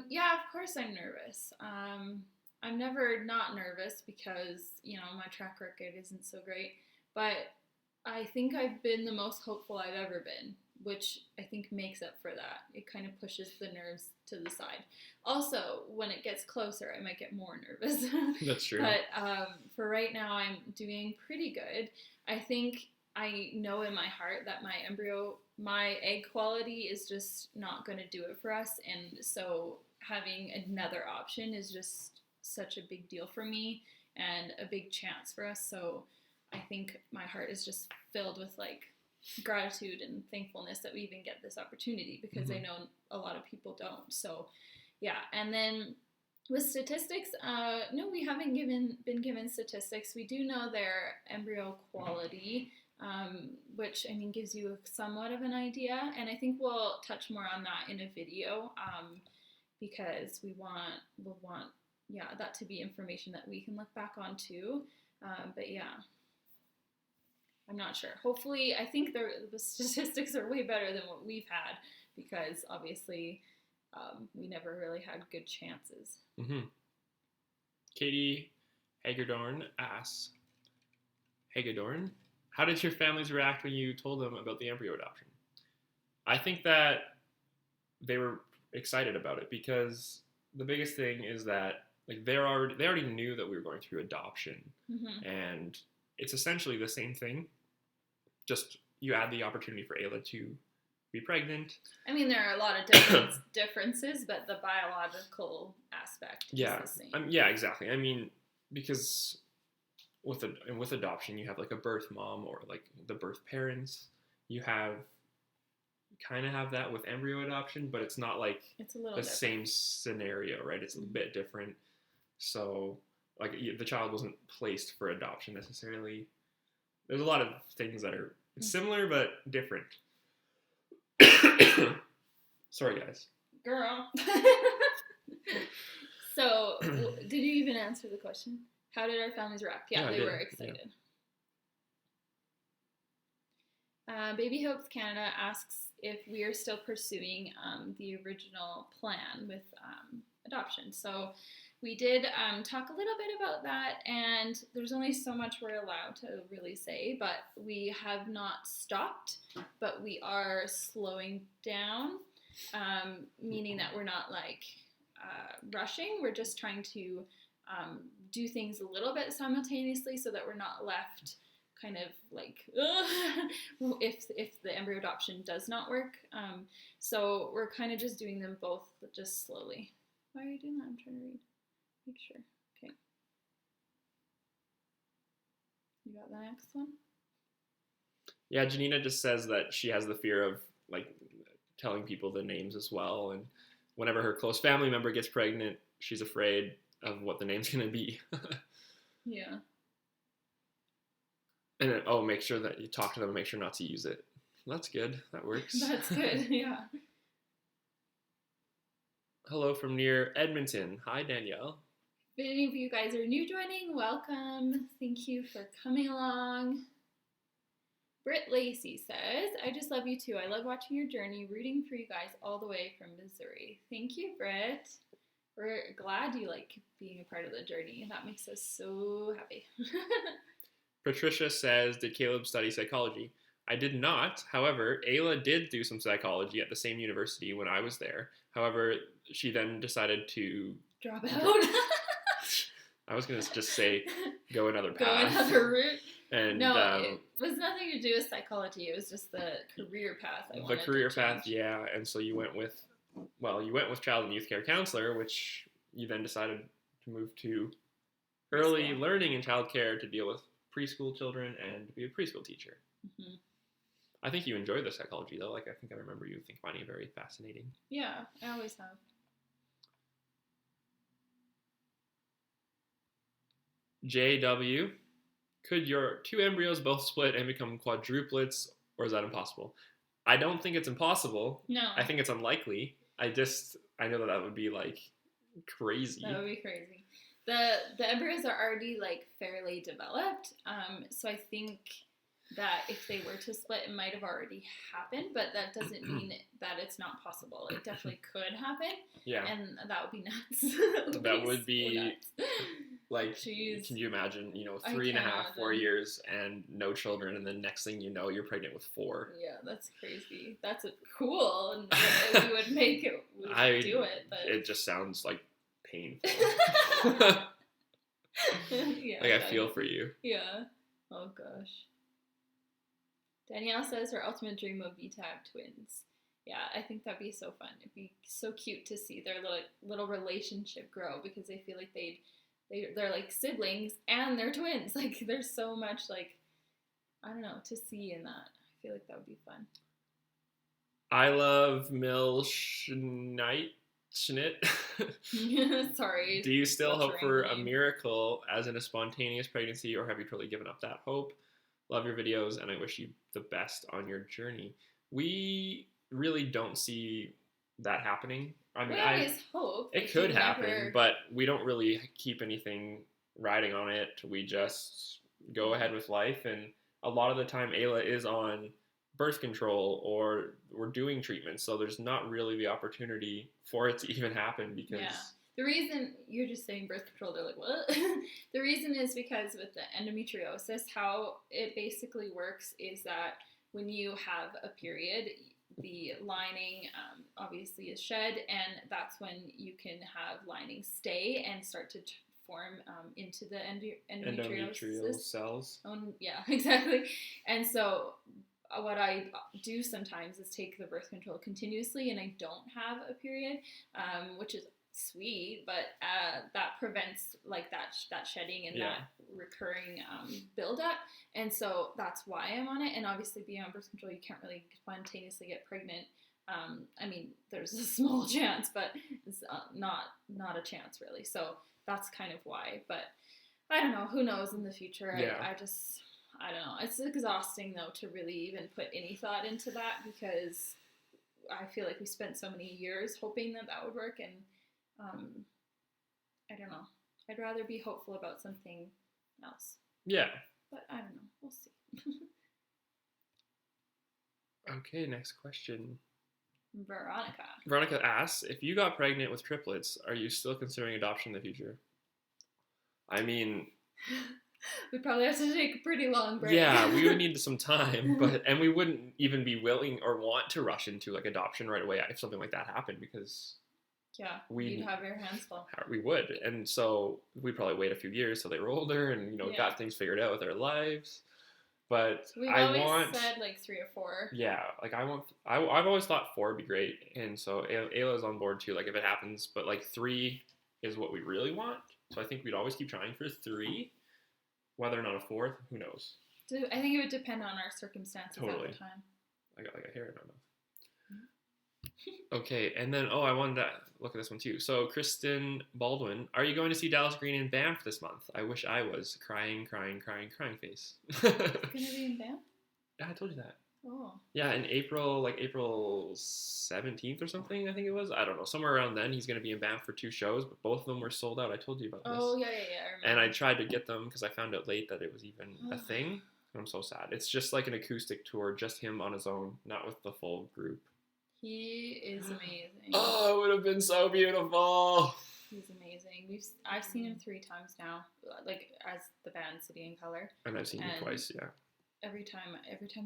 [SPEAKER 1] Yeah, of course I'm nervous. I'm never not nervous because, you know, my track record isn't so great. But I think I've been the most hopeful I've ever been, which I think makes up for that. It kind of pushes the nerves to the side. Also, when it gets closer, I might get more nervous.
[SPEAKER 2] That's true.
[SPEAKER 1] But for right now, I'm doing pretty good. I think I know in my heart that my egg quality is just not going to do it for us. And so having another option is just such a big deal for me and a big chance for us. So I think my heart is just filled with like gratitude and thankfulness that we even get this opportunity because I know a lot of people don't. So yeah. And then with statistics, no, we haven't been given statistics. We do know their embryo quality, which I mean gives you somewhat of an idea, and I think we'll touch more on that in a video because we'll want that to be information that we can look back on too. But yeah, I'm not sure. Hopefully, I think the statistics are way better than what we've had because obviously we never really had good chances.
[SPEAKER 2] Katie Hagedorn asks, how did your families react when you told them about the embryo adoption? I think that they were excited about it because the biggest thing is that like they already knew that we were going through adoption, and it's essentially the same thing. Just you add the opportunity for Ayla to be pregnant.
[SPEAKER 1] I mean, there are a lot of differences, but the biological aspect is the same.
[SPEAKER 2] Yeah, exactly. I mean, because with adoption, you have like a birth mom or like the birth parents. You kind of have that with embryo adoption, but it's not like the same scenario, right? It's a bit different. So like the child wasn't placed for adoption necessarily. There's a lot of things that are similar but different. Sorry, guys.
[SPEAKER 1] Girl. So, did you even answer the question? How did our families react? Yeah, they were excited. Yeah. Baby Hopes Canada asks if we are still pursuing the original plan with adoption. So we did talk a little bit about that, and there's only so much we're allowed to really say, but we have not stopped, but we are slowing down, meaning that we're not like rushing. We're just trying to do things a little bit simultaneously so that we're not left kind of like if the embryo adoption does not work. So we're kind of just doing them both, but just slowly. Why are you doing that? I'm trying to read. Make sure. Okay. You got the next one?
[SPEAKER 2] Yeah, Janina just says that she has the fear of like telling people the names as well, and whenever her close family member gets pregnant, she's afraid of what the name's gonna be.
[SPEAKER 1] Yeah.
[SPEAKER 2] And then, make sure that you talk to them and make sure not to use it. That's good. That works.
[SPEAKER 1] That's good. Yeah.
[SPEAKER 2] Hello from near Edmonton. Hi, Danielle.
[SPEAKER 1] If any of you guys are new joining, welcome. Thank you for coming along. Britt Lacey says, I just love you too. I love watching your journey, rooting for you guys all the way from Missouri. Thank you, Britt. We're glad you like being a part of the journey. That makes us so happy.
[SPEAKER 2] Patricia says, did Caleb study psychology? I did not. However, Ayla did do some psychology at the same university when I was there. However, she then decided to
[SPEAKER 1] drop out.
[SPEAKER 2] I was going to just say go another path.
[SPEAKER 1] Go another route.
[SPEAKER 2] And
[SPEAKER 1] no, it was nothing to do with psychology. It was just the career path I wanted to change. The career path,
[SPEAKER 2] yeah. And so you went with child and youth care counselor, which you then decided to move to early learning and child care to deal with preschool children and to be a preschool teacher. Mm-hmm. I think you enjoy the psychology though. Like I think I remember you finding it very fascinating.
[SPEAKER 1] Yeah, I always have.
[SPEAKER 2] JW, could your two embryos both split and become quadruplets, or is that impossible? I don't think it's impossible.
[SPEAKER 1] No.
[SPEAKER 2] I think it's unlikely. I know that would be like crazy.
[SPEAKER 1] That would be crazy. The embryos are already like fairly developed, so I think that if they were to split, it might have already happened, but that doesn't mean that it's not possible. It definitely could happen.
[SPEAKER 2] Yeah.
[SPEAKER 1] And that would be nuts.
[SPEAKER 2] That would be like, jeez. Can you imagine, 3.5, 4 years and no children, and then next thing you know, you're pregnant with 4.
[SPEAKER 1] Yeah, that's crazy. That's cool, and we would make it, do it. But
[SPEAKER 2] it just sounds like painful.
[SPEAKER 1] Yeah.
[SPEAKER 2] Like I feel for you.
[SPEAKER 1] Yeah. Oh gosh. Danielle says her ultimate dream would be to have twins. Yeah, I think that'd be so fun. It'd be so cute to see their little relationship grow, because they feel like they're like siblings and they're twins. Like there's so much like, I don't know, to see in that. I feel like that would be fun.
[SPEAKER 2] I love Mill Schnitt.
[SPEAKER 1] Sorry.
[SPEAKER 2] Do you still hope for a miracle, as in a spontaneous pregnancy, or have you totally given up that hope? Love your videos, and I wish you the best on your journey. We really don't see that happening. I mean,
[SPEAKER 1] we always hope.
[SPEAKER 2] It could happen, but we don't really keep anything riding on it. We just go ahead with life, and a lot of the time Ayla is on birth control or we're doing treatment, so there's not really the opportunity for it to even happen, because...
[SPEAKER 1] Yeah. The reason, you're just saying birth control, they're like, what? The reason is because with the endometriosis, how it basically works is that when you have a period, the lining obviously is shed, and that's when you can have lining stay and start to form into the endometrial
[SPEAKER 2] cells.
[SPEAKER 1] Yeah, exactly. And so what I do sometimes is take the birth control continuously, and I don't have a period, which is sweet, but that prevents like that shedding and that recurring buildup, and so that's why I'm on it. And obviously being on birth control, you can't really spontaneously get pregnant. I mean, there's a small chance, but it's not a chance really, so that's kind of why. But I don't know, who knows in the future. I don't know, it's exhausting though to really even put any thought into that, because I feel like we spent so many years hoping that would work, and I don't know. I'd rather be hopeful about something else.
[SPEAKER 2] Yeah.
[SPEAKER 1] But I don't know. We'll see.
[SPEAKER 2] Okay, next question.
[SPEAKER 1] Veronica
[SPEAKER 2] asks, if you got pregnant with triplets, are you still considering adoption in the future? I mean,
[SPEAKER 1] we'd probably have to take a pretty long break.
[SPEAKER 2] Yeah, we would need some time, and we wouldn't even be willing or want to rush into like adoption right away if something like that happened, because
[SPEAKER 1] you'd have your hands full.
[SPEAKER 2] We would, and so we'd probably wait a few years till they were older and got things figured out with their lives. But
[SPEAKER 1] we've always said like 3 or 4.
[SPEAKER 2] Yeah, like I've always thought 4 would be great, and so Ayla's on board too. Like if it happens, but like 3 is what we really want. So I think we'd always keep trying for 3. Whether or not a 4th, who knows?
[SPEAKER 1] I think it would depend on our circumstances at the time.
[SPEAKER 2] I got like a hair in my mouth. Okay, and then I wanted to look at this one too. So Kristen Baldwin, are you going to see Dallas Green in Banff this month? I wish I was. Crying face.
[SPEAKER 1] It's gonna be in Banff?
[SPEAKER 2] Yeah, I told you that.
[SPEAKER 1] Oh.
[SPEAKER 2] Yeah, in April 17th or something, I think it was. I don't know. Somewhere around then, he's going to be in Banff for 2 shows, but both of them were sold out. I told you about this.
[SPEAKER 1] Oh, yeah. I remember.
[SPEAKER 2] And I tried to get them because I found out late that it was even a thing. I'm so sad. It's just like an acoustic tour, just him on his own, not with the full group.
[SPEAKER 1] He is amazing.
[SPEAKER 2] Oh, it would have been so beautiful.
[SPEAKER 1] He's amazing. I've seen him 3 times now, like as the band City in Color.
[SPEAKER 2] And I've seen him twice, yeah.
[SPEAKER 1] Every time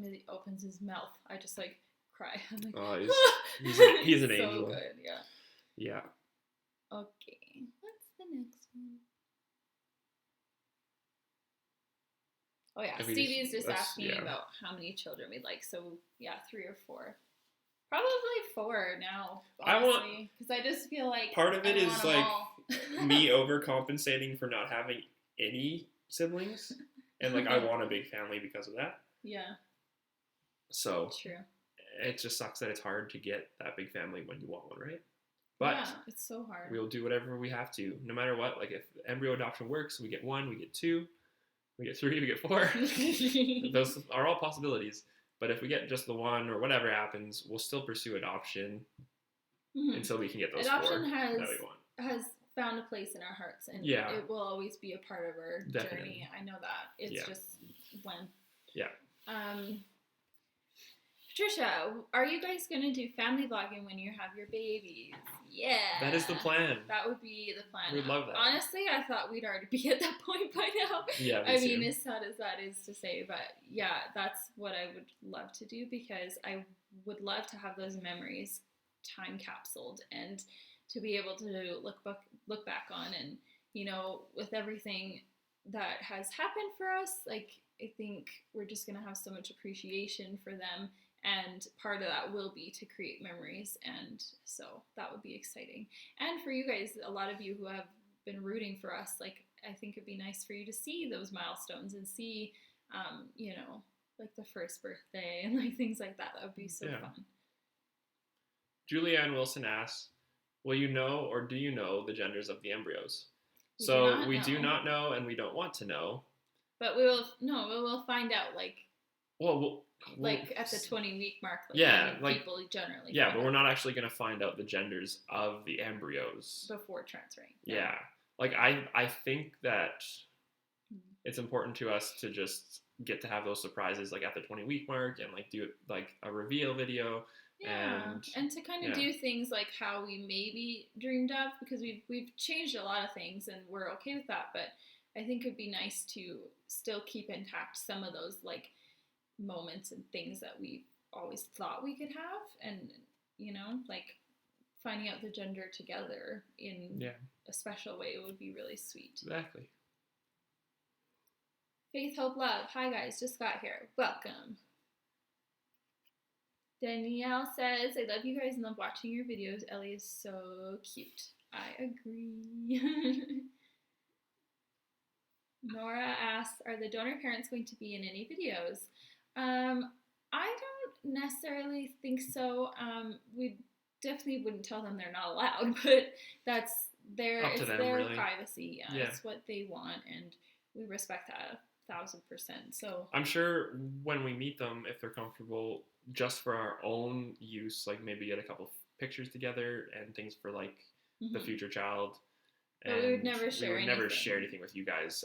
[SPEAKER 1] he opens his mouth, I just like cry. I'm like,
[SPEAKER 2] he's an angel.
[SPEAKER 1] So good, yeah.
[SPEAKER 2] Yeah.
[SPEAKER 1] Okay, what's the next one? Oh yeah, Stevie's just asking about how many children we'd like. So yeah, 3 or 4. Probably 4 now, honestly, because I just feel like
[SPEAKER 2] part of it is like me overcompensating for not having any siblings, and like I want a big family because of that.
[SPEAKER 1] Yeah.
[SPEAKER 2] So
[SPEAKER 1] true.
[SPEAKER 2] It just sucks that it's hard to get that big family when you want one, right? But
[SPEAKER 1] yeah, it's so hard.
[SPEAKER 2] We'll do whatever we have to, no matter what. Like if embryo adoption works, we get 1, we get 2, we get 3, we get 4. Those are all possibilities. But if we get just the 1 or whatever happens, we'll still pursue adoption until we can get those 4 that we want.
[SPEAKER 1] Has found a place in our hearts, and it will always be a part of our journey. I know that. It's just when.
[SPEAKER 2] Yeah.
[SPEAKER 1] Patricia, are you guys going to do family vlogging when you have your babies? Yeah.
[SPEAKER 2] That is the plan.
[SPEAKER 1] That would be the plan.
[SPEAKER 2] We'd love that.
[SPEAKER 1] Honestly, I thought we'd already be at that point by now.
[SPEAKER 2] Yeah,
[SPEAKER 1] I mean, as sad as that is to say, but yeah, that's what I would love to do, because I would love to have those memories time capsuled and to be able to look back on, and with everything that has happened for us, like I think we're just gonna have so much appreciation for them, and part of that will be to create memories, and so that would be exciting. And for you guys, a lot of you who have been rooting for us, like I think it'd be nice for you to see those milestones and see like the first birthday and like things like that. That would be so fun.
[SPEAKER 2] Julianne Wilson asks, will you know or do you know the genders of the embryos? We do not know, and we don't want to know. But we will find out, like, like at the 20-week mark. Like people generally. Yeah, but we're not actually going to find out the genders of the embryos
[SPEAKER 1] before transferring.
[SPEAKER 2] Yeah, like I think that it's important to us to just get to have those surprises, like at the 20-week mark, and like do like a reveal video.
[SPEAKER 1] Yeah, and to kind of do things like how we maybe dreamed of, because we've changed a lot of things and we're okay with that, but I think it'd be nice to still keep intact some of those like moments and things that we always thought we could have, and like finding out the gender together in a special way would be really sweet.
[SPEAKER 2] Exactly.
[SPEAKER 1] Faith, Hope, Love. Hi guys, just got here. Welcome. Danielle says, I love you guys and love watching your videos. Ellie is so cute. I agree. Nora asks, are the donor parents going to be in any videos? I don't necessarily think so. We definitely wouldn't tell them they're not allowed, but that's their really. Privacy. Yeah, it's what they want, and we respect that 1,000%. So
[SPEAKER 2] I'm sure when we meet them, if they're comfortable, just for our own use, like maybe get a couple pictures together and things for like the future child,
[SPEAKER 1] But we would never
[SPEAKER 2] we
[SPEAKER 1] share
[SPEAKER 2] would never
[SPEAKER 1] anything.
[SPEAKER 2] share anything with you guys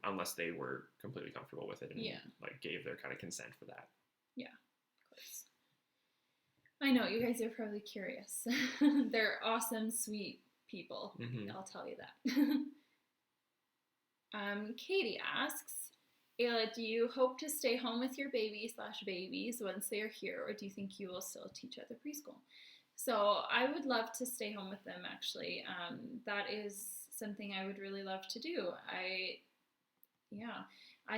[SPEAKER 2] unless they were completely comfortable with it and
[SPEAKER 1] Yeah.
[SPEAKER 2] like gave their kind of consent for that.
[SPEAKER 1] Yeah, of course. I know you guys are probably curious. They're awesome, sweet people.
[SPEAKER 2] Mhm.
[SPEAKER 1] I'll tell you that. Katie asks, Ayla, do you hope to stay home with your baby/babies once they are here, or do you think you will still teach at the preschool? So I would love to stay home with them, actually. That is something I would really love to do. I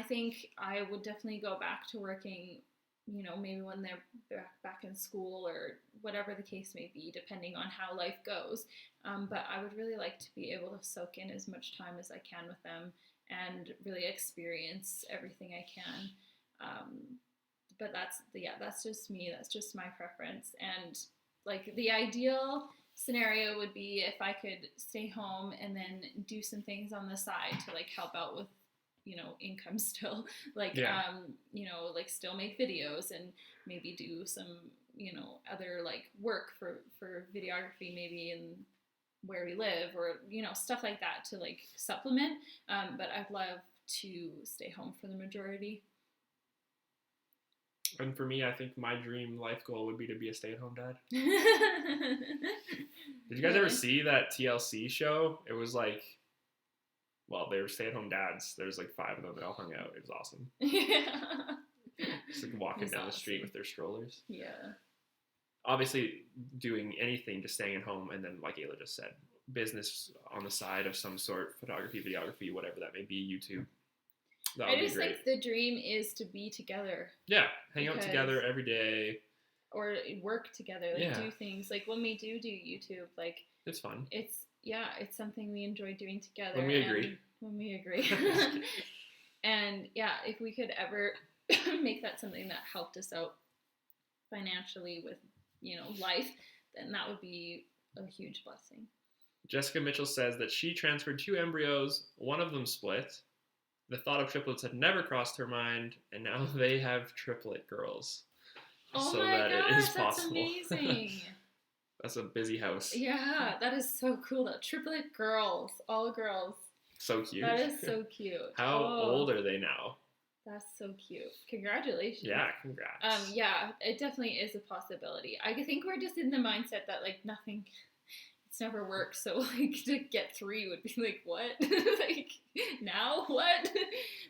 [SPEAKER 1] think I would definitely go back to working, maybe when they're back in school or whatever the case may be, depending on how life goes. But I would really like to be able to soak in as much time as I can with them and really experience everything I can. But that's just me. That's just my preference. And like the ideal scenario would be if I could stay home and then do some things on the side to like help out with income still, like like still make videos and maybe do some other like work for videography, maybe in where we live, or stuff like that to like supplement. But I'd love to stay home for the majority.
[SPEAKER 2] And for me, I think my dream life goal would be to be a stay-at-home dad. Did you guys ever see that TLC show? It was like, well, they were stay-at-home dads. There's like 5 of them. They all hung out. It was awesome.
[SPEAKER 1] Yeah.
[SPEAKER 2] Just like walking down the street with their strollers.
[SPEAKER 1] Yeah.
[SPEAKER 2] Obviously, doing anything, just staying at home, and then, like Ayla just said, business on the side of some sort, photography, videography, whatever that may be, YouTube. That would
[SPEAKER 1] I just
[SPEAKER 2] be great.
[SPEAKER 1] think the dream is to be together.
[SPEAKER 2] Yeah, hang out together every day.
[SPEAKER 1] Or work together, like do things. Like when we do YouTube, like
[SPEAKER 2] it's fun.
[SPEAKER 1] It's something we enjoy doing together.
[SPEAKER 2] When we agree.
[SPEAKER 1] And yeah, if we could ever make that something that helped us out financially with, life, then that would be a huge blessing.
[SPEAKER 2] Jessica Mitchell says that she transferred 2 embryos, one of them split. The thought of triplets had never crossed her mind, and now they have triplet girls.
[SPEAKER 1] Oh
[SPEAKER 2] so
[SPEAKER 1] my
[SPEAKER 2] that
[SPEAKER 1] gosh,
[SPEAKER 2] it is
[SPEAKER 1] that's
[SPEAKER 2] possible.
[SPEAKER 1] Amazing.
[SPEAKER 2] That's a busy house.
[SPEAKER 1] Yeah, that is so cool. That triplet girls, all girls.
[SPEAKER 2] So cute.
[SPEAKER 1] That is so cute.
[SPEAKER 2] How old are they now?
[SPEAKER 1] That's so cute. Congratulations.
[SPEAKER 2] Yeah, congrats.
[SPEAKER 1] Yeah, it definitely is a possibility. I think we're just in the mindset that like nothing, it's never worked. So like to get 3 would be like, what? Like now what?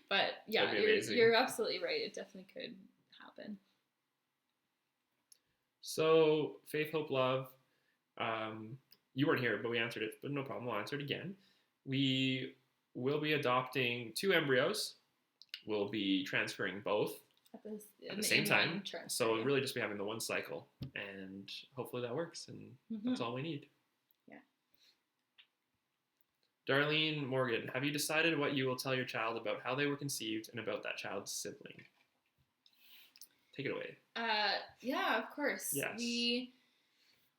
[SPEAKER 1] But yeah, you're absolutely right. It definitely could happen.
[SPEAKER 2] So Faith, Hope, Love. You weren't here, but we answered it. But no problem, we'll answer it again. We will be adopting 2 embryos. We'll be transferring both at the same time. So we'll really just be having the one cycle, and hopefully that works, and that's all we need.
[SPEAKER 1] Yeah.
[SPEAKER 2] Darlene Morgan, have you decided what you will tell your child about how they were conceived and about that child's sibling? Take it away.
[SPEAKER 1] Yeah, of course.
[SPEAKER 2] Yes.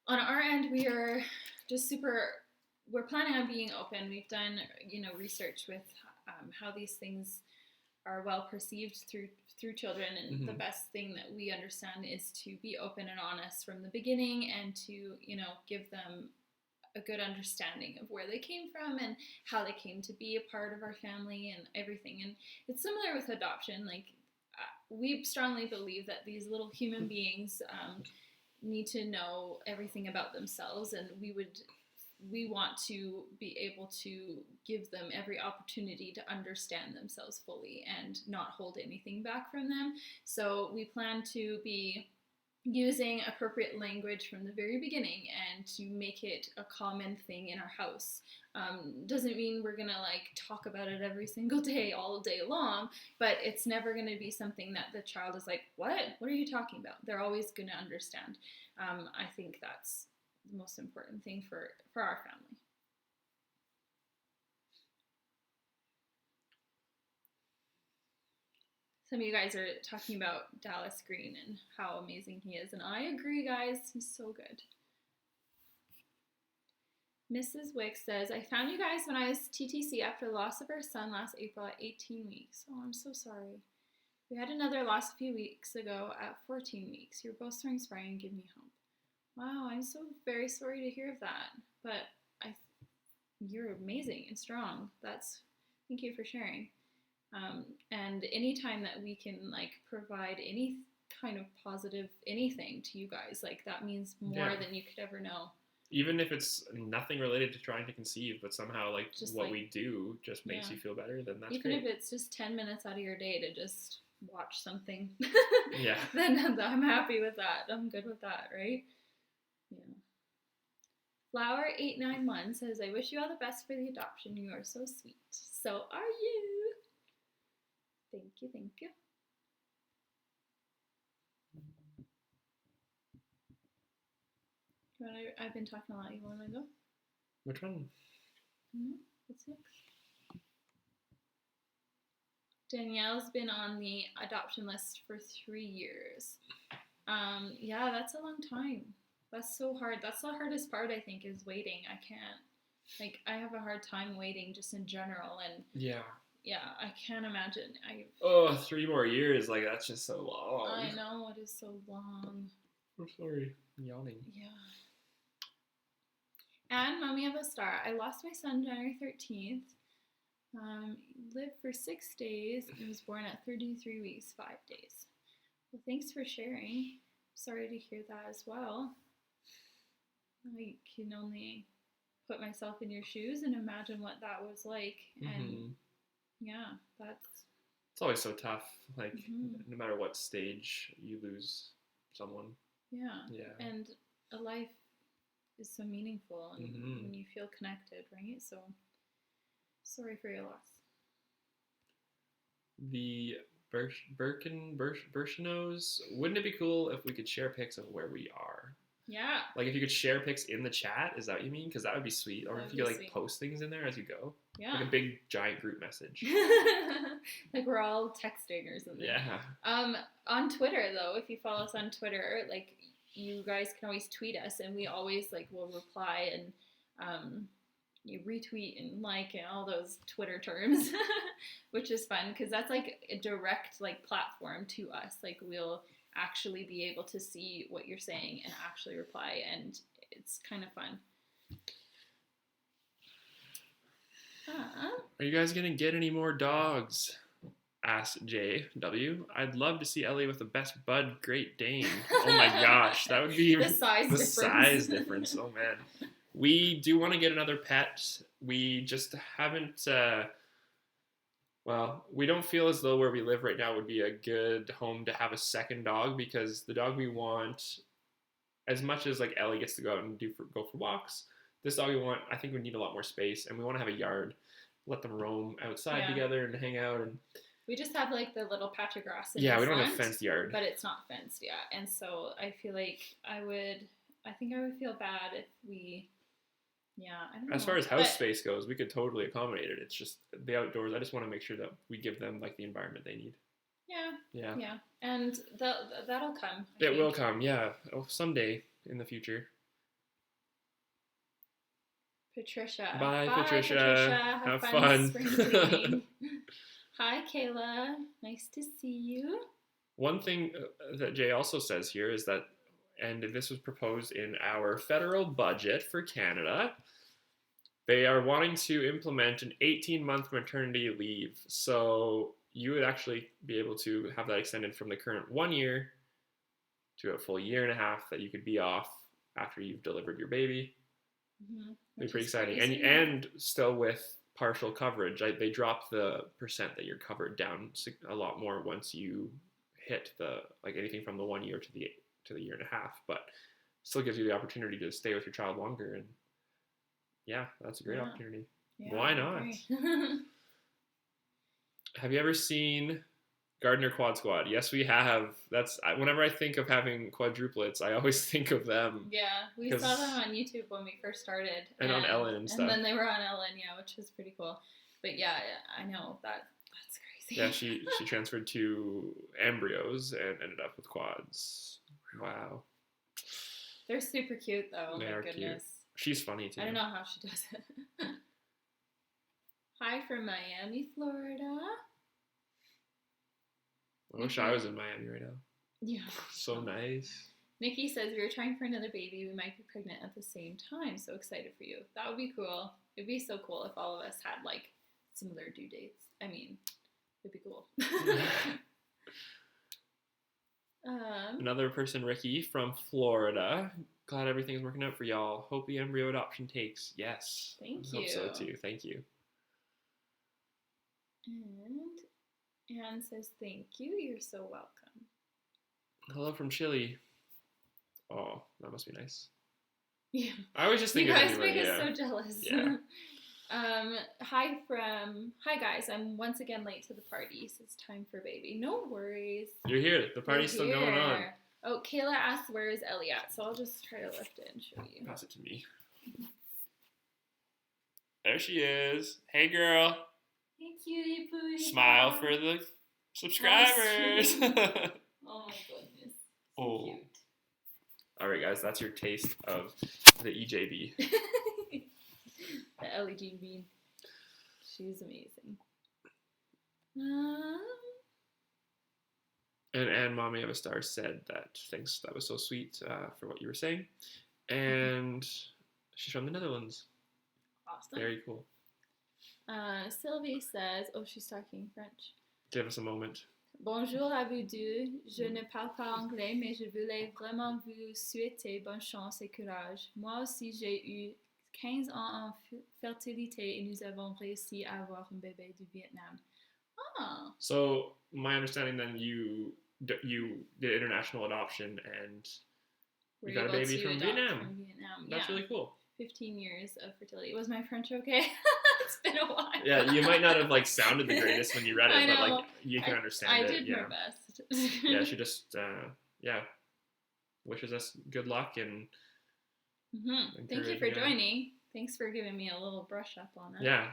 [SPEAKER 1] On our end, we are just we're planning on being open. We've done, research with how these things are well perceived through children, and the best thing that we understand is to be open and honest from the beginning, and to, give them a good understanding of where they came from and how they came to be a part of our family and everything. And it's similar with adoption. Like, we strongly believe that these little human beings need to know everything about themselves, and we want to be able to give them every opportunity to understand themselves fully and not hold anything back from them. So we plan to be using appropriate language from the very beginning and to make it a common thing in our house. Doesn't mean we're gonna like talk about it every single day, all day long, but it's never gonna be something that the child is like, what are you talking about? They're always gonna understand. I think that's the most important thing for our family. Some of you guys are talking about Dallas Green and how amazing he is, and I agree, guys. He's so good. Mrs. Wick says, I found you guys when I was TTC after the loss of our son last April at 18 weeks. Oh, I'm so sorry. We had another loss a few weeks ago at 14 weeks. You're both so inspiring and give me hope. Wow, I'm so very sorry to hear of that. But you're amazing and strong. Thank you for sharing. And anytime that we can like provide any kind of positive anything to you guys, like that means more than you could ever know.
[SPEAKER 2] Even if it's nothing related to trying to conceive, but somehow like just what we do just makes you feel better, then that's
[SPEAKER 1] even
[SPEAKER 2] great.
[SPEAKER 1] If it's just 10 minutes out of your day to just watch something,
[SPEAKER 2] yeah,
[SPEAKER 1] then I'm happy with that. I'm good with that, right? Yeah. Flower 891 says, I wish you all the best for the adoption. You are so sweet. So are you. Thank you, thank you. I've been talking a lot. You want to go?
[SPEAKER 2] Which one?
[SPEAKER 1] What's next? Danielle's been on the adoption list for 3 years. Yeah, that's a long time. That's so hard. That's the hardest part, I think, is waiting. I can't, like, I have a hard time waiting just in general. And yeah, I can't imagine.
[SPEAKER 2] 3 more years, like, that's just so long.
[SPEAKER 1] I know, it is so long.
[SPEAKER 2] I'm sorry, I'm yawning.
[SPEAKER 1] Yeah. And Mommy of a Star. I lost my son January 13th. Lived for 6 days and was born at 33 weeks, 5 days. Well, thanks for sharing. Sorry to hear that as well. I can only put myself in your shoes and imagine what that was like. And yeah,
[SPEAKER 2] it's always so tough. Like, no matter what stage you lose someone.
[SPEAKER 1] Yeah. And a life is so meaningful and when you feel connected, right? So sorry for your loss.
[SPEAKER 2] The Birchinos, wouldn't it be cool if we could share pics of where we are?
[SPEAKER 1] Yeah.
[SPEAKER 2] Like if you could share pics in the chat, is that what you mean? Because that would be sweet. Or if you could like post things in there as you go. Yeah. Like a big giant group message.
[SPEAKER 1] Like we're all texting or something.
[SPEAKER 2] Yeah.
[SPEAKER 1] On Twitter though, if you follow us on Twitter, like you guys can always tweet us and we always like will reply and you retweet and like and all those Twitter terms, which is fun because that's like a direct like platform to us. Like we'll actually be able to see what you're saying and actually reply, and it's kind of fun.
[SPEAKER 2] Are you guys gonna get any more dogs? Asked JW. I'd love to see Ellie with the best bud Great Dane. Oh my gosh, that would be
[SPEAKER 1] the
[SPEAKER 2] size difference. Oh man. We do want to get another pet. We just haven't, we don't feel as though where we live right now would be a good home to have a second dog because the dog we want, as much as like Ellie gets to go out and go for walks, this dog we want, I think we need a lot more space and we want to have a yard, let them roam outside together and hang out. And
[SPEAKER 1] we just have like the little patch of grass in
[SPEAKER 2] we don't have a fenced yard.
[SPEAKER 1] But it's not fenced, and so I feel like I think I would feel bad if we... I don't know.
[SPEAKER 2] As far as house space goes, we could totally accommodate it. It's just the outdoors. I just want to make sure that we give them like the environment they need. Yeah.
[SPEAKER 1] And that'll come.
[SPEAKER 2] It will come, someday in the future.
[SPEAKER 1] Patricia.
[SPEAKER 2] Bye, Patricia. Have fun.
[SPEAKER 1] Hi, Kayla. Nice to see you.
[SPEAKER 2] One thing that Jay also says here is that, and this was proposed in our federal budget for Canada, they are wanting to implement an 18-month maternity leave. So you would actually be able to have that extended from the current 1 year to a full 1.5 years that you could be off after you've delivered your baby. It'd be pretty exciting. And still with partial coverage. They drop the percent that you're covered down a lot more once you hit the, like anything from the 1 year to the 1.5 years, but still gives you the opportunity to stay with your child longer. And that's a great opportunity. Why not? Have you ever seen Gardner Quad Squad? Yes, we have. Whenever I think of having quadruplets, I always think of them.
[SPEAKER 1] Yeah, we saw them on YouTube when we first started.
[SPEAKER 2] And on Ellen and stuff.
[SPEAKER 1] And then they were on Ellen, which was pretty cool. But I know that's crazy.
[SPEAKER 2] Yeah, she transferred to embryos and ended up with quads. Wow.
[SPEAKER 1] They're super cute though.
[SPEAKER 2] They are
[SPEAKER 1] goodness.
[SPEAKER 2] Cute. She's funny too.
[SPEAKER 1] I don't know how she does it. Hi from Miami, Florida.
[SPEAKER 2] I wish I was in Miami right now.
[SPEAKER 1] Yeah.
[SPEAKER 2] So nice.
[SPEAKER 1] Nikki says, we were trying for another baby. We might be pregnant at the same time. So excited for you. That would be cool. It'd be so cool if all of us had, like, similar due dates. I mean, it'd be cool.
[SPEAKER 2] Another person, Ricky, from Florida. Glad everything's working out for y'all. Hope the embryo adoption takes. Yes.
[SPEAKER 1] Thank
[SPEAKER 2] I
[SPEAKER 1] you.
[SPEAKER 2] hope so, too. Thank you.
[SPEAKER 1] And Anne says, thank you. You're so welcome.
[SPEAKER 2] Hello from Chile. Oh, that must be nice.
[SPEAKER 1] Yeah.
[SPEAKER 2] I always just think
[SPEAKER 1] you
[SPEAKER 2] of
[SPEAKER 1] guys
[SPEAKER 2] anybody,
[SPEAKER 1] make us so jealous.
[SPEAKER 2] Yeah.
[SPEAKER 1] Hi guys, I'm once again late to the party, so it's time for baby. No worries.
[SPEAKER 2] You're here. The party's still going on.
[SPEAKER 1] Oh, Kayla asks, where is Ellie at? So I'll just try to lift it and show you.
[SPEAKER 2] Pass it to me. There she is. Hey, girl.
[SPEAKER 1] Hey, cutie pootie.
[SPEAKER 2] Smile for the subscribers.
[SPEAKER 1] Oh my goodness. So
[SPEAKER 2] Oh.
[SPEAKER 1] cute.
[SPEAKER 2] All right, guys, that's your taste of the EJB.
[SPEAKER 1] The Ellie Jean Bean. She's amazing.
[SPEAKER 2] And Mommy of a Star said that thanks, that was so sweet for what you were saying. And she's from the Netherlands.
[SPEAKER 1] Awesome.
[SPEAKER 2] Very cool.
[SPEAKER 1] Sylvie says, oh, she's talking French.
[SPEAKER 2] Give us a moment.
[SPEAKER 1] Bonjour à vous deux. Je ne parle pas anglais, mais je voulais vraiment vous souhaiter bonne chance et courage. Moi aussi, j'ai eu 15 ans en fertilité et nous avons réussi à avoir un bébé du Vietnam. Oh.
[SPEAKER 2] So, my understanding then, you did international adoption and you got a baby from Vietnam. That's really cool.
[SPEAKER 1] 15 years of fertility. Was my French okay? It's been a while.
[SPEAKER 2] Yeah, you might not have like sounded the greatest when you read it, but like you can understand it.
[SPEAKER 1] I did my best.
[SPEAKER 2] Yeah, she just wishes us good luck and
[SPEAKER 1] Thank you for joining. Thanks for giving me a little brush up on it.
[SPEAKER 2] Yeah,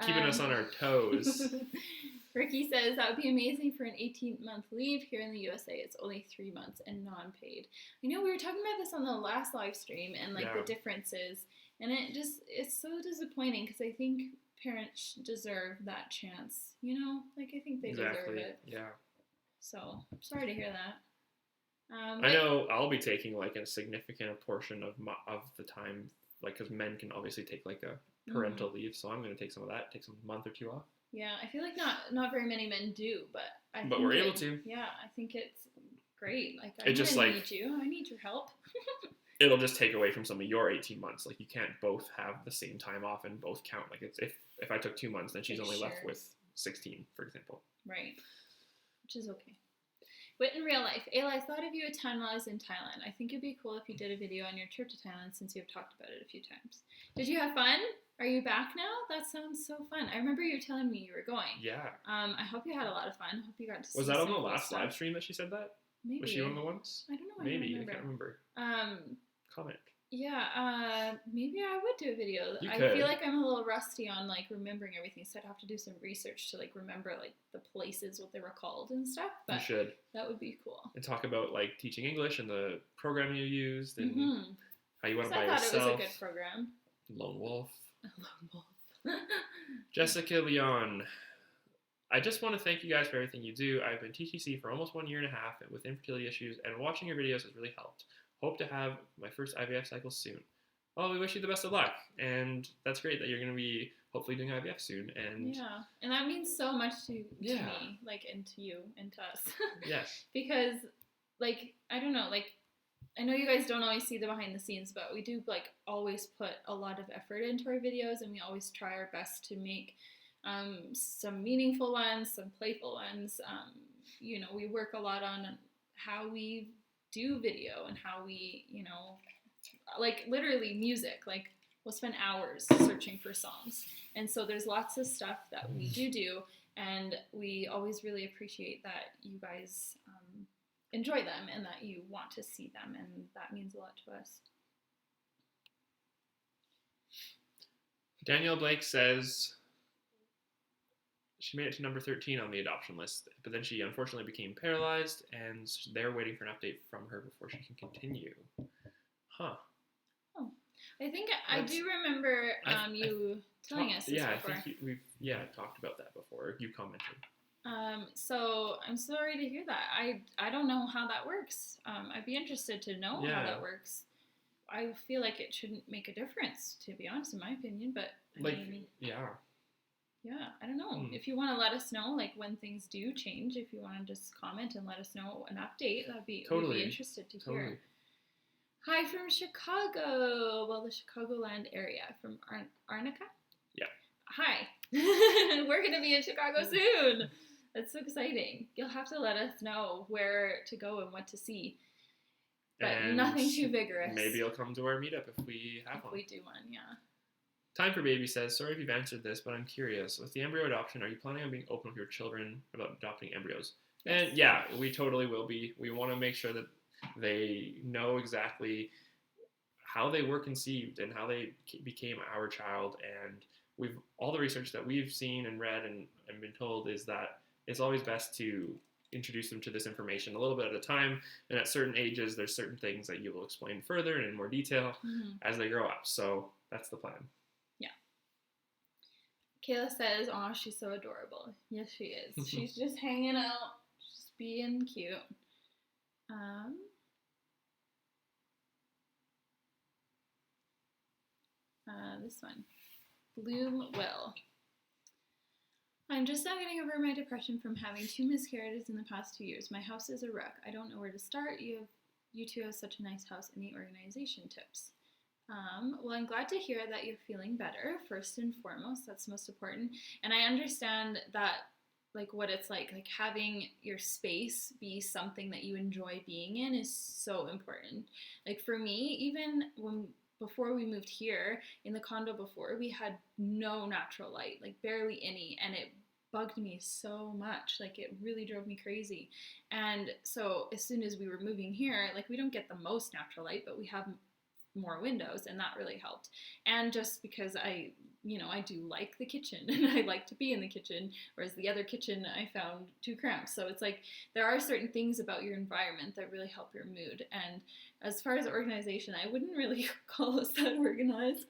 [SPEAKER 2] keeping us on our toes.
[SPEAKER 1] Ricky says that would be amazing for an 18-month leave. Here in the USA, it's only 3 months and non-paid. I know we were talking about this on the last live stream and like the differences, and it's so disappointing because I think parents deserve that chance. You know, like I think they deserve it.
[SPEAKER 2] Yeah.
[SPEAKER 1] So sorry to hear that.
[SPEAKER 2] I know I'll be taking like a significant portion of the time, like because men can obviously take like a parental leave, so I'm going to take some of that, take some month or two off.
[SPEAKER 1] Yeah, I feel like not very many men do, but
[SPEAKER 2] we're able to.
[SPEAKER 1] Yeah, I think it's great. Like I need you. I need your help.
[SPEAKER 2] It'll just take away from some of your 18 months. Like you can't both have the same time off and both count. Like it's if I took 2 months, then she's only left with 16, for example.
[SPEAKER 1] Right, which is okay. But in real life, Ayla, I thought of you a ton while I was in Thailand. I think it'd be cool if you did a video on your trip to Thailand since you've talked about it a few times. Did you have fun? Are you back now? That sounds so fun. I remember you telling me you were going.
[SPEAKER 2] Yeah.
[SPEAKER 1] I hope you had a lot of fun. Hope you got to see.
[SPEAKER 2] Was that on the last live stream that she said that?
[SPEAKER 1] Maybe.
[SPEAKER 2] Was she on the ones?
[SPEAKER 1] I don't know.
[SPEAKER 2] Maybe. I can't remember. Comment.
[SPEAKER 1] Yeah, maybe I would do a video. I feel like I'm a little rusty on like remembering everything, so I'd have to do some research to like remember like the places, what they were called and stuff. But
[SPEAKER 2] you should.
[SPEAKER 1] That would be cool.
[SPEAKER 2] And talk about like teaching English and the program you used and how you went by yourself.
[SPEAKER 1] I thought it was a good program.
[SPEAKER 2] Lone Wolf.
[SPEAKER 1] Lone Wolf.
[SPEAKER 2] Jessica Leon. I just want to thank you guys for everything you do. I've been TTC for almost 1.5 years with infertility issues, and watching your videos has really helped. Hope to have my first IVF cycle soon. Well, we wish you the best of luck, and that's great that you're going to be hopefully doing IVF soon. And
[SPEAKER 1] yeah, and that means so much to me, like, and to you, and to us.
[SPEAKER 2] Yes.
[SPEAKER 1] Because, like, I don't know, like, I know you guys don't always see the behind the scenes, but we do, like, always put a lot of effort into our videos, and we always try our best to make some meaningful ones, some playful ones. You know, we work a lot on how we do video and how we, you know, like literally music, like we'll spend hours searching for songs. And so there's lots of stuff that we do, and we always really appreciate that you guys enjoy them and that you want to see them, and that means a lot to us.
[SPEAKER 2] Danielle Blake says she made it to number 13 on the adoption list, but then she unfortunately became paralyzed, and they're waiting for an update from her before she can continue. Huh. Oh,
[SPEAKER 1] I think I do remember you telling us this before.
[SPEAKER 2] I think we've talked about that before. You commented.
[SPEAKER 1] So I'm sorry to hear that. I don't know how that works. I'd be interested to know how that works. I feel like it shouldn't make a difference, to be honest, in my opinion. But I mean,
[SPEAKER 2] yeah,
[SPEAKER 1] I don't know. If you want to let us know, like when things do change, if you want to just comment and let us know an update, we'd be interested to hear. Hi from Chicago. Well, the Chicagoland area from Arnica.
[SPEAKER 2] Yeah.
[SPEAKER 1] Hi. We're gonna be in Chicago soon. That's so exciting. You'll have to let us know where to go and what to see. But and nothing too vigorous.
[SPEAKER 2] Maybe you'll come to our meetup if we have one.
[SPEAKER 1] If we do one, yeah.
[SPEAKER 2] Time for Baby says, sorry if you've answered this, but I'm curious. With the embryo adoption, are you planning on being open with your children about adopting embryos? Yes. And yeah, we totally will be. We want to make sure that they know exactly how they were conceived and how they became our child. And all the research that we've seen and read and been told is that it's always best to introduce them to this information a little bit at a time, and at certain ages there's certain things that you will explain further and in more detail as they grow up. So that's the plan.
[SPEAKER 1] Yeah. Kayla says, oh, she's so adorable. Yes, she is. She's just hanging out, just being cute. This one, Bloom Will. I'm just now getting over my depression from having 2 miscarriages in the past 2 years. My house is a wreck. I don't know where to start. You two have such a nice house. Any organization tips? Well, I'm glad to hear that you're feeling better, first and foremost. That's most important. And I understand that, like, what it's like having your space be something that you enjoy being in is so important. Like, for me, even before we moved here, in the condo before, we had no natural light, like barely any, and it bugged me so much. Like, it really drove me crazy. And so as soon as we were moving here, like, we don't get the most natural light, but we have more windows, and that really helped. And just because I do like the kitchen and I like to be in the kitchen, whereas the other kitchen I found too cramped. So it's like there are certain things about your environment that really help your mood. And as far as organization, I wouldn't really call us that organized.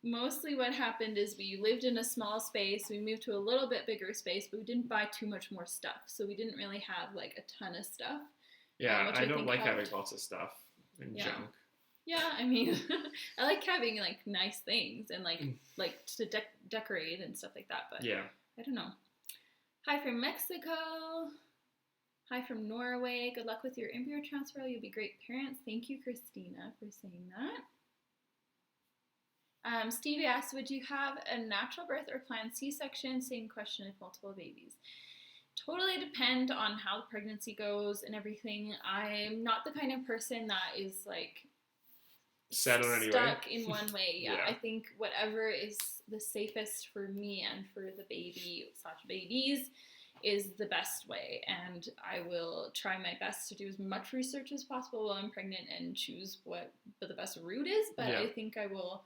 [SPEAKER 1] Mostly what happened is we lived in a small space. We moved to a little bit bigger space, but we didn't buy too much more stuff. So we didn't really have like a ton of stuff.
[SPEAKER 2] Yeah, I don't like having lots of stuff and junk.
[SPEAKER 1] Yeah, I mean, I like having like nice things and like to decorate and stuff like that. But yeah, I don't know. Hi from Mexico. Hi from Norway. Good luck with your embryo transfer. You'll be great parents. Thank you, Christina, for saying that. Stevie asked, would you have a natural birth or planned C-section? Same question if multiple babies. Totally depend on how the pregnancy goes and everything. I'm not the kind of person that is like
[SPEAKER 2] stuck
[SPEAKER 1] in one way. Yeah. I think whatever is the safest for me and for the baby/babies is the best way, and I will try my best to do as much research as possible while I'm pregnant and choose what the best route is. But I think I will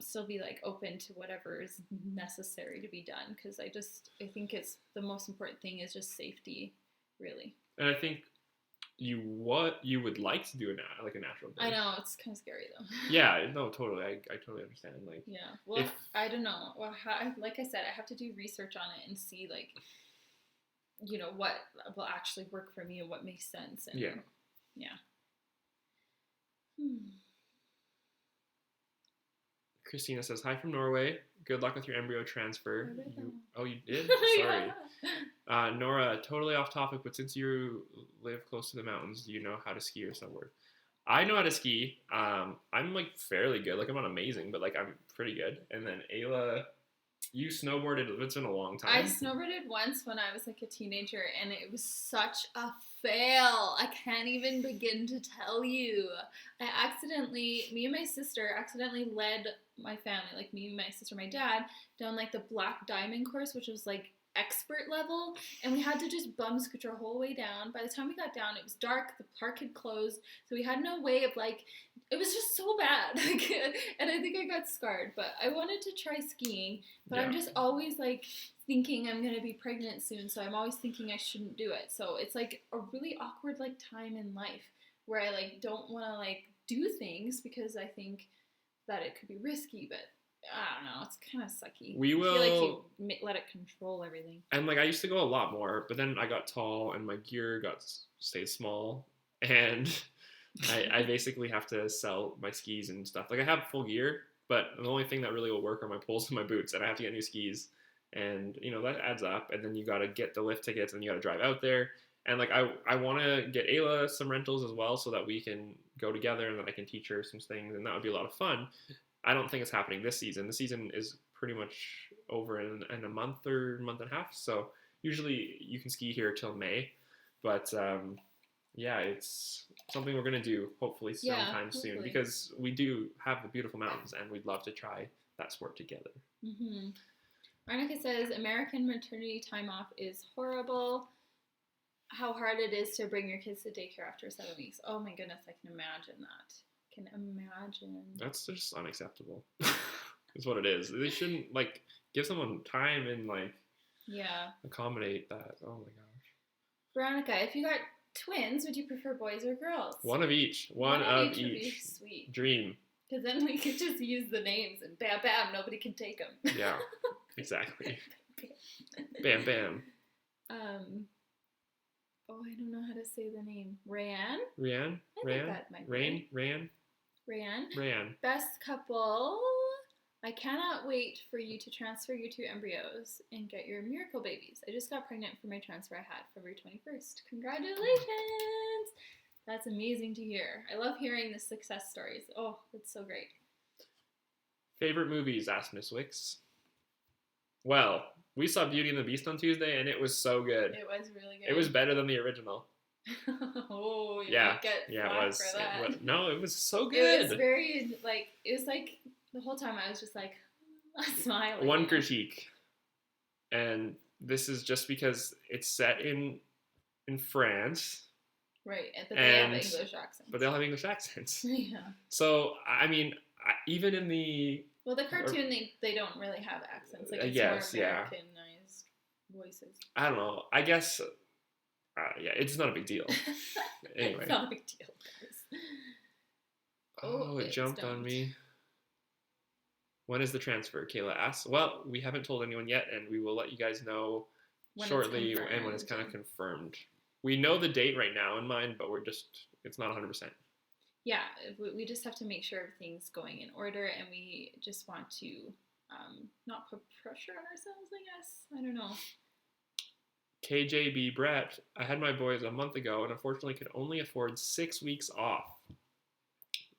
[SPEAKER 1] still be like open to whatever is necessary to be done, because I think it's the most important thing is just safety, really.
[SPEAKER 2] And I think you would like to do a natural birth.
[SPEAKER 1] I know, it's kind of scary though.
[SPEAKER 2] Yeah, no, totally. I totally understand. Like,
[SPEAKER 1] yeah, well, I don't know. Well, like I said, I have to do research on it and see like, what will actually work for me and what makes sense. And yeah.
[SPEAKER 2] Christina says, hi from Norway. Good luck with your embryo transfer. You did? Sorry. Nora, totally off topic, but since you live close to the mountains, do you know how to ski or snowboard? I know how to ski. I'm like fairly good. Like, I'm not amazing, but like I'm pretty good. And then Ayla, you snowboarded. It's been a long time.
[SPEAKER 1] I snowboarded once when I was like a teenager, and it was such a fail. I can't even begin to tell you. Me and my sister accidentally led my family, like me, my sister, my dad, down like the Black Diamond course, which was like expert level, and we had to just bum scooch our whole way down. By the time we got down, it was dark, the park had closed, so we had no way of like, it was just so bad. And I think I got scarred, but I wanted to try skiing, but I'm just always like thinking I'm gonna be pregnant soon, so I'm always thinking I shouldn't do it. So it's like a really awkward like time in life where I like don't want to like do things because I think that it could be risky, but I don't know. It's kind of sucky.
[SPEAKER 2] We
[SPEAKER 1] I
[SPEAKER 2] will.
[SPEAKER 1] feel like you let it control everything.
[SPEAKER 2] And like I used to go a lot more, but then I got tall and my gear stayed small, and I basically have to sell my skis and stuff. Like I have full gear, but the only thing that really will work are my poles and my boots, and I have to get new skis, and that adds up. And then you got to get the lift tickets, and you got to drive out there. And like I want to get Ayla some rentals as well, so that we can go together, and then I can teach her some things, and that would be a lot of fun. I don't think it's happening this season. The season is pretty much over in a month or month and a half. So usually you can ski here till May, but yeah, it's something we're gonna do hopefully sometime soon, because we do have the beautiful mountains and we'd love to try that sport together.
[SPEAKER 1] Mm-hmm. Arnica says American maternity time off is horrible. How hard it is to bring your kids to daycare after 7 weeks. Oh my goodness, I can imagine that. That's
[SPEAKER 2] just unacceptable. Is what it is. They shouldn't give someone time and accommodate that. Oh my gosh.
[SPEAKER 1] Veronica, if you got twins, would you prefer boys or girls?
[SPEAKER 2] One of each. One of each.
[SPEAKER 1] Would be sweet.
[SPEAKER 2] Dream.
[SPEAKER 1] Because then we could just use the names and bam bam, nobody can take them.
[SPEAKER 2] Yeah, exactly. Bam bam.
[SPEAKER 1] Oh, I don't know how to say the name. Rayanne?
[SPEAKER 2] Rayanne?
[SPEAKER 1] Rayanne? Best couple. I cannot wait for you to transfer your 2 embryos and get your miracle babies. I just got pregnant for my transfer I had February 21st. Congratulations! That's amazing to hear. I love hearing the success stories. Oh, that's so great.
[SPEAKER 2] Favorite movies, asked Miss Wicks. Well, we saw Beauty and the Beast on Tuesday, and it was so good.
[SPEAKER 1] It was really good.
[SPEAKER 2] It was better than the original.
[SPEAKER 1] Oh, you might get flack for that.
[SPEAKER 2] No, it was so good.
[SPEAKER 1] It was very, the whole time I was just smiling.
[SPEAKER 2] One critique, and this is just because it's set in France.
[SPEAKER 1] Right, but they have English accents.
[SPEAKER 2] But they'll have English accents.
[SPEAKER 1] Yeah.
[SPEAKER 2] So, I mean, even in the...
[SPEAKER 1] Well, the cartoon, they don't really have accents. It's more Americanized voices.
[SPEAKER 2] I don't know. I guess... yeah, it's not a big deal. Anyway.
[SPEAKER 1] It's not a big deal, guys.
[SPEAKER 2] Oh, it jumped on me. When is the transfer? Kayla asks. Well, we haven't told anyone yet, and we will let you guys know shortly and when it's kind of confirmed. We know the date right now in mind, but it's not 100%.
[SPEAKER 1] Yeah, we just have to make sure everything's going in order, and we just want to not put pressure on ourselves, I guess. I don't know.
[SPEAKER 2] KJB Brett, I had my boys a month ago and unfortunately could only afford 6 weeks off.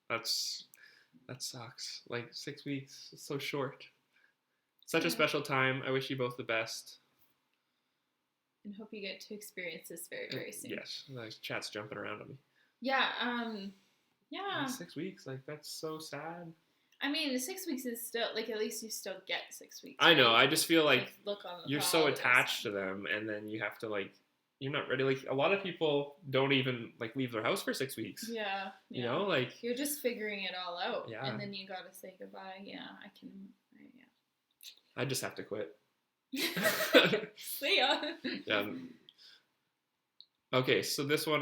[SPEAKER 2] That sucks. 6 weeks, it's so short. Such a special time. I wish you both the best.
[SPEAKER 1] And hope you get to experience this very, very soon.
[SPEAKER 2] Yes, the chat's jumping around on me.
[SPEAKER 1] Yeah, yeah.
[SPEAKER 2] 6 weeks, that's so sad.
[SPEAKER 1] I mean, 6 weeks is still, at least you still get 6 weeks.
[SPEAKER 2] I know, I just feel
[SPEAKER 1] look on the
[SPEAKER 2] you're so attached to them, and then you have to, you're not ready. A lot of people don't even, leave their house for 6 weeks.
[SPEAKER 1] Yeah.
[SPEAKER 2] You know,
[SPEAKER 1] you're just figuring it all out.
[SPEAKER 2] Yeah.
[SPEAKER 1] And then you gotta say goodbye. Yeah,
[SPEAKER 2] I just have to quit.
[SPEAKER 1] See ya.
[SPEAKER 2] Yeah. Okay, so this one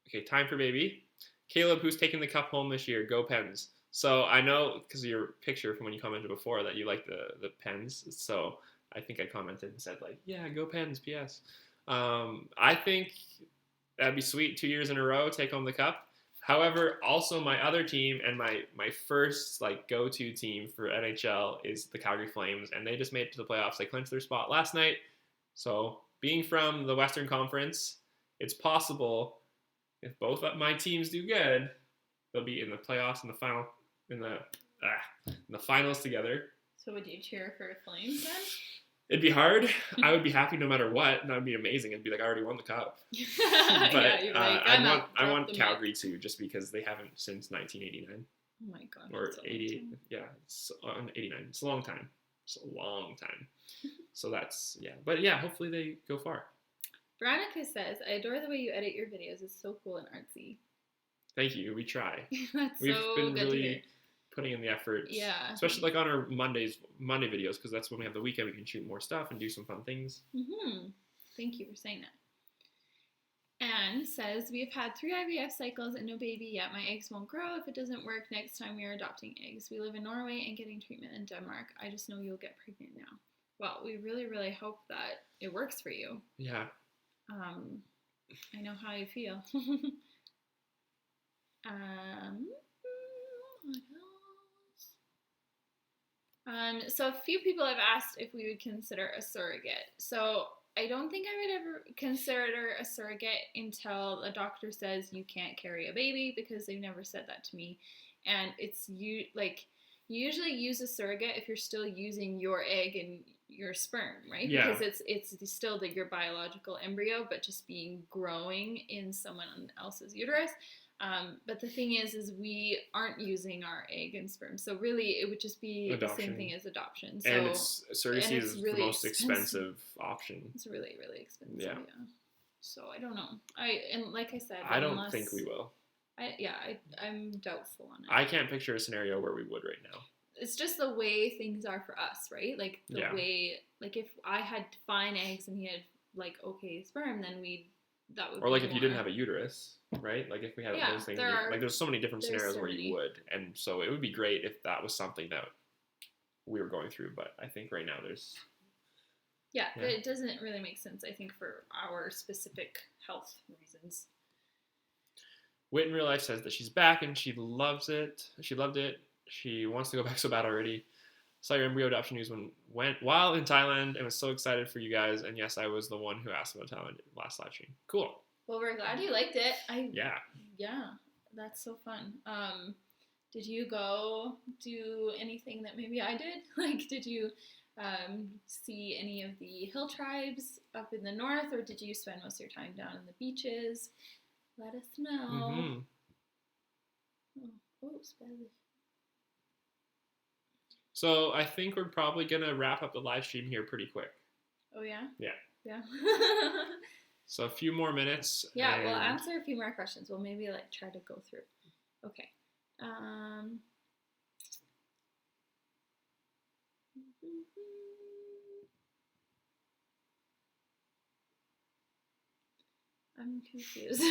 [SPEAKER 2] Okay, time for baby. Caleb, who's taking the cup home this year? Go Pens. So I know, because of your picture from when you commented before, that you like the Pens. So I think I commented and said, yeah, go Pens, P.S. I think that'd be sweet. 2 years in a row, take home the cup. However, also my other team and my first go-to team for NHL is the Calgary Flames, and they just made it to the playoffs. They clinched their spot last night. So being from the Western Conference, it's possible if both of my teams do good, they'll be in the playoffs in the finals together.
[SPEAKER 1] So would you cheer for Flames then?
[SPEAKER 2] It'd be hard. I would be happy no matter what. That would be amazing. It'd be I already won the cup. But
[SPEAKER 1] yeah,
[SPEAKER 2] I want Calgary too, just because they haven't since 1989.
[SPEAKER 1] Oh my god.
[SPEAKER 2] Or 80. Yeah, it's 89. It's a long time. So that's, yeah. But yeah, hopefully they go far.
[SPEAKER 1] Veronica says, I adore the way you edit your videos. It's so cool and artsy.
[SPEAKER 2] Thank you. We try.
[SPEAKER 1] We've
[SPEAKER 2] been really putting in the effort.
[SPEAKER 1] Yeah.
[SPEAKER 2] Especially on our Monday videos, because that's when we have the weekend. We can shoot more stuff and do some fun things.
[SPEAKER 1] Mm-hmm. Thank you for saying that. Anne says, we have had 3 IVF cycles and no baby yet. My eggs won't grow if it doesn't work next time we are adopting eggs. We live in Norway and getting treatment in Denmark. I just know you'll get pregnant now. Well, we really, really hope that it works for you.
[SPEAKER 2] Yeah.
[SPEAKER 1] I know how you feel. What else? So a few people have asked if we would consider a surrogate. So I don't think I would ever consider a surrogate until a doctor says you can't carry a baby, because they've never said that to me. And it's you usually use a surrogate if you're still using your egg and your sperm, right?
[SPEAKER 2] Yeah.
[SPEAKER 1] Because it's still your biological embryo, but just growing in someone else's uterus. But the thing is we aren't using our egg and sperm, so really it would just be
[SPEAKER 2] adoption.
[SPEAKER 1] The same thing as adoption. So,
[SPEAKER 2] and surrogacy is
[SPEAKER 1] really
[SPEAKER 2] the most expensive option.
[SPEAKER 1] It's really, really expensive.
[SPEAKER 2] Yeah.
[SPEAKER 1] So I don't know. And like I said,
[SPEAKER 2] I don't think we will.
[SPEAKER 1] I'm doubtful on it.
[SPEAKER 2] I can't picture a scenario where we would right now.
[SPEAKER 1] It's just the way things are for us, right? Like the way, like if I had fine eggs and he had like okay sperm, then that would.
[SPEAKER 2] Or like if you didn't have a uterus, right? Like if we had those things, there's so many different scenarios where you would, and so it would be great if that was something that we were going through. But I think right now there's.
[SPEAKER 1] Yeah, but it doesn't really make sense. I think for our specific health reasons.
[SPEAKER 2] Wit in real life says that she's back and she loves it. She loved it. She wants to go back so bad already. Saw your embryo adoption news while in Thailand and was so excited for you guys. And yes, I was the one who asked about Thailand last live stream. Cool.
[SPEAKER 1] Well, we're glad you liked it.
[SPEAKER 2] Yeah,
[SPEAKER 1] that's so fun. Did you go do anything that maybe I did? Like, did you see any of the hill tribes up in the north, or did you spend most of your time down in the beaches? Let us know.
[SPEAKER 2] Mm-hmm.
[SPEAKER 1] Oh, spelly.
[SPEAKER 2] So I think we're probably gonna wrap up the live stream here pretty quick.
[SPEAKER 1] Oh yeah? Yeah.
[SPEAKER 2] So a few more minutes.
[SPEAKER 1] Yeah, we'll answer a few more questions. We'll maybe try to go through. Okay. I'm confused.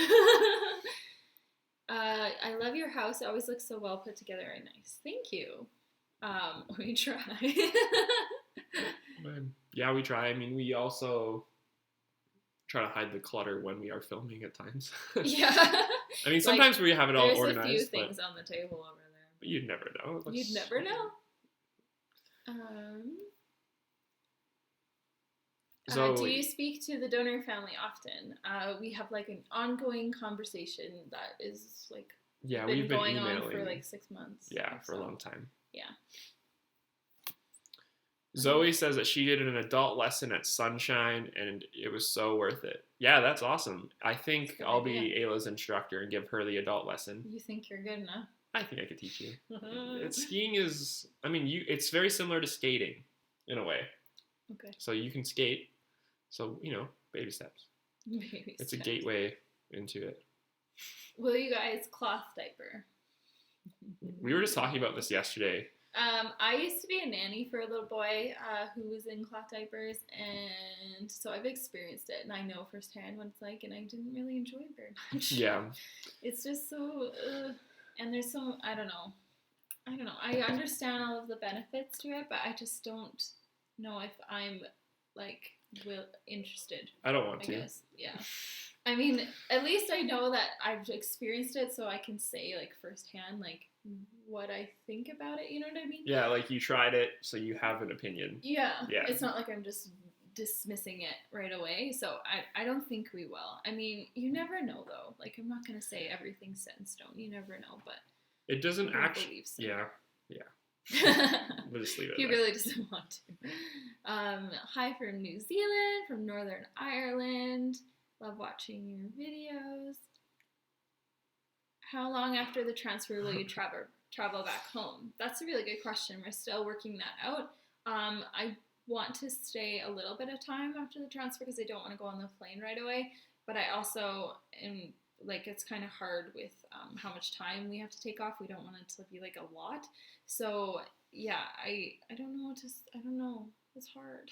[SPEAKER 1] I love your house. It always looks so well put together and nice. Thank you. We try.
[SPEAKER 2] Yeah, we try. I mean, we also try to hide the clutter when we are filming at times.
[SPEAKER 1] Yeah.
[SPEAKER 2] I mean, sometimes we have it all organized.
[SPEAKER 1] There's a few things on the table over there.
[SPEAKER 2] But you'd never know.
[SPEAKER 1] You'd never know. So, do you speak to the donor family often? We have an ongoing conversation that is
[SPEAKER 2] we've been
[SPEAKER 1] going
[SPEAKER 2] emailing
[SPEAKER 1] on for 6 months.
[SPEAKER 2] Yeah, for a long time.
[SPEAKER 1] Yeah.
[SPEAKER 2] Zoe says that she did an adult lesson at Sunshine and it was so worth it. Yeah, that's awesome. I think I'll be Ayla's instructor and give her the adult lesson.
[SPEAKER 1] You think you're good enough?
[SPEAKER 2] I think I could teach you. Skiing is, it's very similar to skating in a way.
[SPEAKER 1] Okay.
[SPEAKER 2] So you can skate. So, baby steps. It's a gateway into it.
[SPEAKER 1] Will you guys cloth diaper?
[SPEAKER 2] We were just talking about this yesterday.
[SPEAKER 1] I used to be a nanny for a little boy who was in cloth diapers, and so I've experienced it, and I know firsthand what it's like, and I didn't really enjoy it very much.
[SPEAKER 2] Yeah.
[SPEAKER 1] It's just so, and there's so, I don't know. I understand all of the benefits to it, but I just don't know if I'm, interested.
[SPEAKER 2] I don't want
[SPEAKER 1] I
[SPEAKER 2] to.
[SPEAKER 1] guess. Yeah. I mean, at least I know that I've experienced it, so I can say, firsthand, what I think about it, you know what I mean?
[SPEAKER 2] Yeah, you tried it, so you have an opinion.
[SPEAKER 1] Yeah. It's not like I'm just dismissing it right away, so I don't think we will. I mean, you never know, though. I'm not going to say everything's set in stone. You never know, but...
[SPEAKER 2] It doesn't actually...
[SPEAKER 1] So.
[SPEAKER 2] Yeah. We'll just leave it
[SPEAKER 1] He really doesn't want to. Hi from New Zealand, from Northern Ireland. Love watching your videos. How long after the transfer will you travel back home? That's a really good question. We're still working that out. I want to stay a little bit of time after the transfer because I don't want to go on the plane right away. But I also am it's kind of hard with how much time we have to take off. We don't want it to be a lot. So yeah, I don't know. I don't know. It's hard.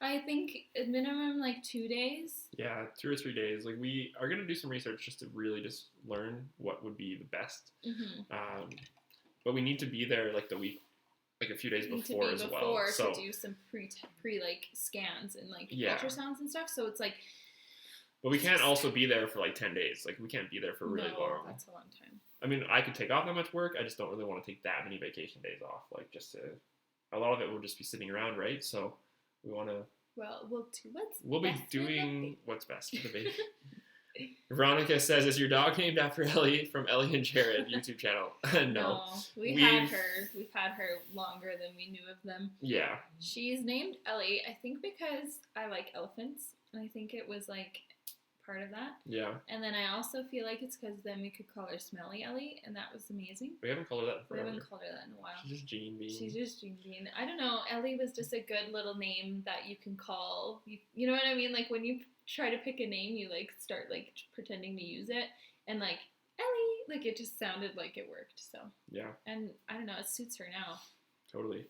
[SPEAKER 1] I think at minimum like 2 days.
[SPEAKER 2] Yeah, 2 or 3 days. Like we are gonna do some research just to really just learn what would be the best. But we need to be there like the week, like a few days before as well. So
[SPEAKER 1] to do some pre like scans and like
[SPEAKER 2] Yeah.
[SPEAKER 1] ultrasounds and stuff. So it's like.
[SPEAKER 2] But we can't also be there for like 10 days. Like we can't be there for really long.
[SPEAKER 1] That's a long time.
[SPEAKER 2] I mean, I could take off that much work. I just don't really want to take that many vacation days off. Like just to, a lot of it will just be sitting around, right? So we want to.
[SPEAKER 1] Well, we'll do what's.
[SPEAKER 2] We'll be doing what's best for the baby. Veronica says, "Is your dog named after Ellie from Ellie and Jared YouTube channel?" No.
[SPEAKER 1] We've had her. We've had her longer than we knew of them.
[SPEAKER 2] Yeah.
[SPEAKER 1] She's named Ellie, I think, because I like elephants, and I think it was like part of that.
[SPEAKER 2] Yeah.
[SPEAKER 1] And then I also feel like it's because then we could call her Smelly Ellie, and that was amazing.
[SPEAKER 2] We haven't called her that in forever.
[SPEAKER 1] We haven't called her that in a while.
[SPEAKER 2] She's just Jean Bean.
[SPEAKER 1] I don't know. Ellie was just a good little name that you can call. You know what I mean? Like when you try to pick a name, you like start like pretending to use it, and like Ellie, like it just sounded like it worked. So
[SPEAKER 2] yeah.
[SPEAKER 1] And I don't know. It suits her now.
[SPEAKER 2] Totally.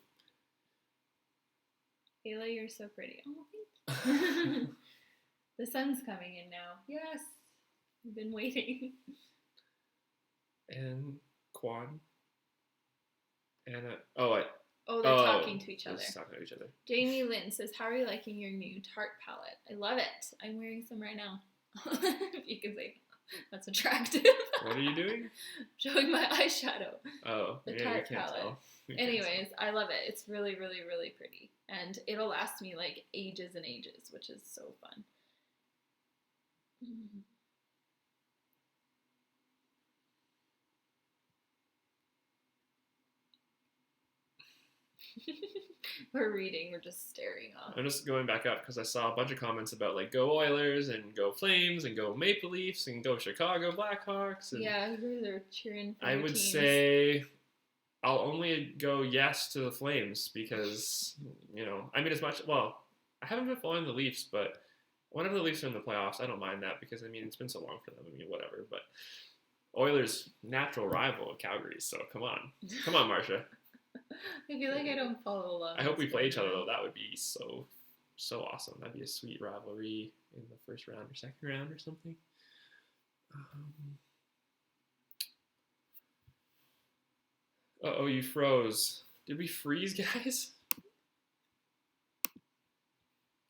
[SPEAKER 1] Ayla, you're so pretty. Oh, thank you. The sun's coming in now. Yes. I've been waiting.
[SPEAKER 2] And Quan. Anna.
[SPEAKER 1] They're talking to each other.
[SPEAKER 2] Talking to each other.
[SPEAKER 1] Jamie Lynn says, "How are you liking your new Tarte palette? I love it. I'm wearing some right now." If you can say that's attractive.
[SPEAKER 2] What are you doing?
[SPEAKER 1] Showing my eyeshadow.
[SPEAKER 2] Oh,
[SPEAKER 1] the
[SPEAKER 2] yeah,
[SPEAKER 1] Tarte
[SPEAKER 2] you can't
[SPEAKER 1] palette.
[SPEAKER 2] tell.
[SPEAKER 1] Anyways, I love it. It's really, really, really pretty. And it'll last me like ages and ages, which is so fun. We're reading, we're just staring off.
[SPEAKER 2] I'm just going back up because I saw a bunch of comments about like go Oilers and go Flames and go Maple Leafs and go Chicago Blackhawks. And
[SPEAKER 1] yeah, they're cheering for
[SPEAKER 2] I
[SPEAKER 1] your
[SPEAKER 2] would
[SPEAKER 1] teams.
[SPEAKER 2] say I'll only go yes to the Flames because, you know, I mean as much, well, I haven't been following the Leafs, but whenever the Leafs are in the playoffs, I don't mind that because, I mean, it's been so long for them. I mean, whatever, but Oilers' natural rival, Calgary, so come on. Come on, Marcia.
[SPEAKER 1] I feel like I don't follow along.
[SPEAKER 2] I hope we play each other, though. That would be so awesome. That'd be a sweet rivalry in the first round or second round or something. Uh-oh, you froze. Did we freeze, guys?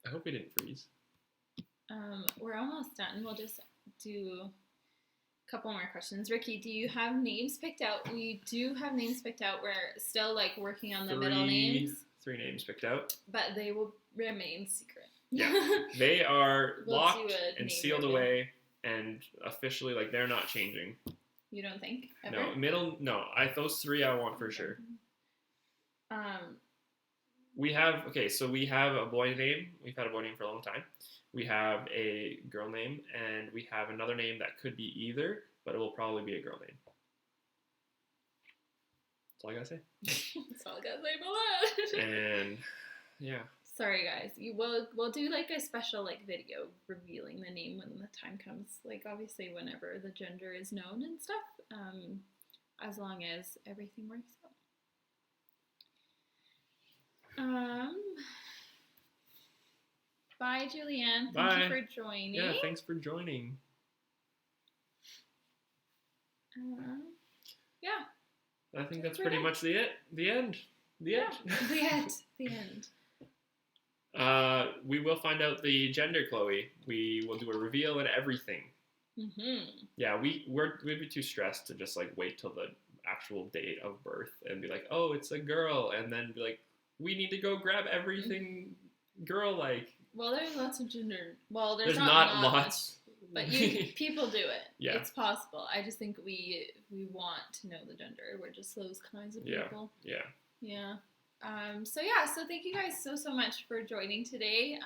[SPEAKER 2] I hope we didn't freeze.
[SPEAKER 1] We're almost done. We'll just do a couple more questions. Ricky, do you have names picked out? We do have names picked out. We're still like working on the middle names.
[SPEAKER 2] 3 names picked out.
[SPEAKER 1] But they will remain secret.
[SPEAKER 2] Yeah. They are
[SPEAKER 1] We'll
[SPEAKER 2] locked and sealed away and officially, like, they're not changing.
[SPEAKER 1] You don't think? Ever?
[SPEAKER 2] No. Those 3 I want for sure. We have a boy name. We've had a boy name for a long time. We have a girl name, and we have another name that could be either, but it will probably be a girl name. That's all I gotta say.
[SPEAKER 1] That's all I gotta say about that.
[SPEAKER 2] And yeah.
[SPEAKER 1] Sorry guys, we'll do like a special like video revealing the name when the time comes. Like obviously whenever the gender is known and stuff. As long as everything works out. Bye, Julianne. Thank you for joining.
[SPEAKER 2] Yeah, thanks for joining.
[SPEAKER 1] Yeah.
[SPEAKER 2] I think that's pretty much the end. The
[SPEAKER 1] end.
[SPEAKER 2] We will find out the gender, Chloe. We will do a reveal and everything.
[SPEAKER 1] Mm-hmm.
[SPEAKER 2] Yeah, we'd be too stressed to just like wait till the actual date of birth and be like, oh, it's a girl, and then be like, we need to go grab everything girl-like.
[SPEAKER 1] Well, there's lots of gender. Well, there's
[SPEAKER 2] not lots.
[SPEAKER 1] But people do it.
[SPEAKER 2] Yeah.
[SPEAKER 1] It's possible. I just think we want to know the gender. We're just those kinds of people.
[SPEAKER 2] Yeah.
[SPEAKER 1] Yeah. So thank you guys so much for joining today.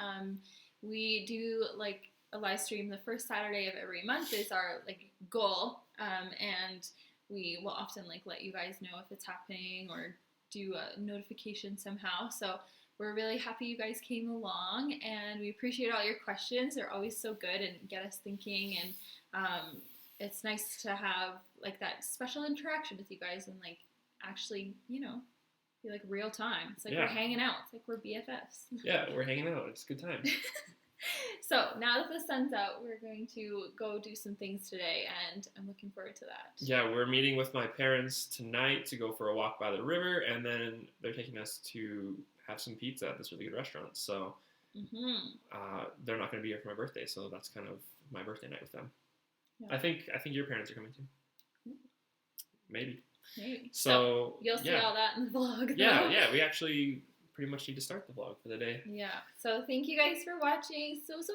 [SPEAKER 1] We do like a live stream the first Saturday of every month is our like goal. And we will often like let you guys know if it's happening or do a notification somehow. So we're really happy you guys came along, and we appreciate all your questions. They're always so good and get us thinking, and it's nice to have like that special interaction with you guys and like actually, be like real time. It's like
[SPEAKER 2] Yeah.
[SPEAKER 1] we're hanging out. It's like we're BFFs.
[SPEAKER 2] Yeah, we're hanging out. It's a good time.
[SPEAKER 1] So now that the sun's out, we're going to go do some things today, and I'm looking forward to that.
[SPEAKER 2] Yeah, we're meeting with my parents tonight to go for a walk by the river, and then they're taking us to have some pizza at this really good restaurant. So they're not going to be here for my birthday, so that's kind of my birthday night with them. Yeah. I think your parents are coming too. Maybe. So
[SPEAKER 1] you'll see all that in the vlog. Though.
[SPEAKER 2] Yeah. We actually pretty much need to start the vlog for the day.
[SPEAKER 1] Yeah. So thank you guys for watching so much.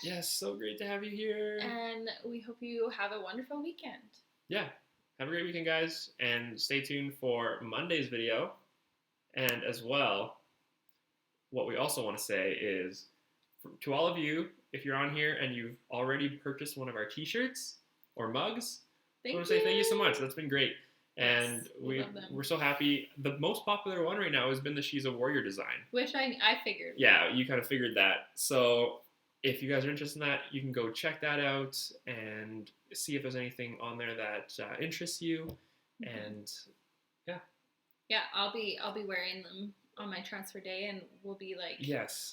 [SPEAKER 2] Yes, so great to have you here.
[SPEAKER 1] And we hope you have a wonderful weekend.
[SPEAKER 2] Yeah. Have a great weekend, guys. And stay tuned for Monday's video. And as well, what we also want to say is, to all of you, if you're on here and you've already purchased one of our t-shirts or mugs, I want to say thank you so much. That's been great. And
[SPEAKER 1] yes,
[SPEAKER 2] we're so happy. The most popular one right now has been the She's a Warrior design.
[SPEAKER 1] Which I figured.
[SPEAKER 2] Yeah, you kind of figured that. So if you guys are interested in that, you can go check that out and see if there's anything on there that interests you. And yeah. Yeah,
[SPEAKER 1] I'll be wearing them on my transfer day, and we'll be like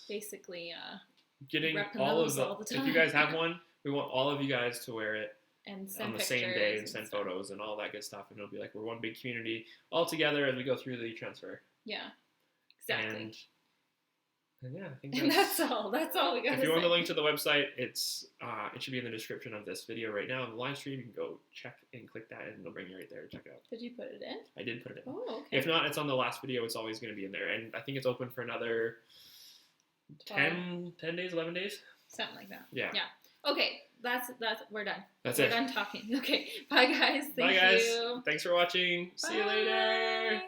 [SPEAKER 1] basically
[SPEAKER 2] getting all of the time. If you guys have one, we want all of you guys to wear it.
[SPEAKER 1] And send
[SPEAKER 2] on the same day and send photos and all that good stuff, and it'll be like we're one big community all together as we go through the transfer.
[SPEAKER 1] Yeah, exactly.
[SPEAKER 2] And yeah, I think
[SPEAKER 1] that's all. That's all we got.
[SPEAKER 2] If you want the link to the website, it should be in the description of this video right now on the live stream. You can go check and click that, and it'll bring you right there to check it out.
[SPEAKER 1] Did you put it in?
[SPEAKER 2] I did put it in.
[SPEAKER 1] Oh, okay.
[SPEAKER 2] If not, it's on the last video. It's always going to be in there, and I think it's open for another 10 days, 11 days,
[SPEAKER 1] something like that.
[SPEAKER 2] Yeah.
[SPEAKER 1] Okay, that's we're done.
[SPEAKER 2] We're
[SPEAKER 1] done talking. Okay, bye guys. Thank you.
[SPEAKER 2] Thanks for watching. See you later.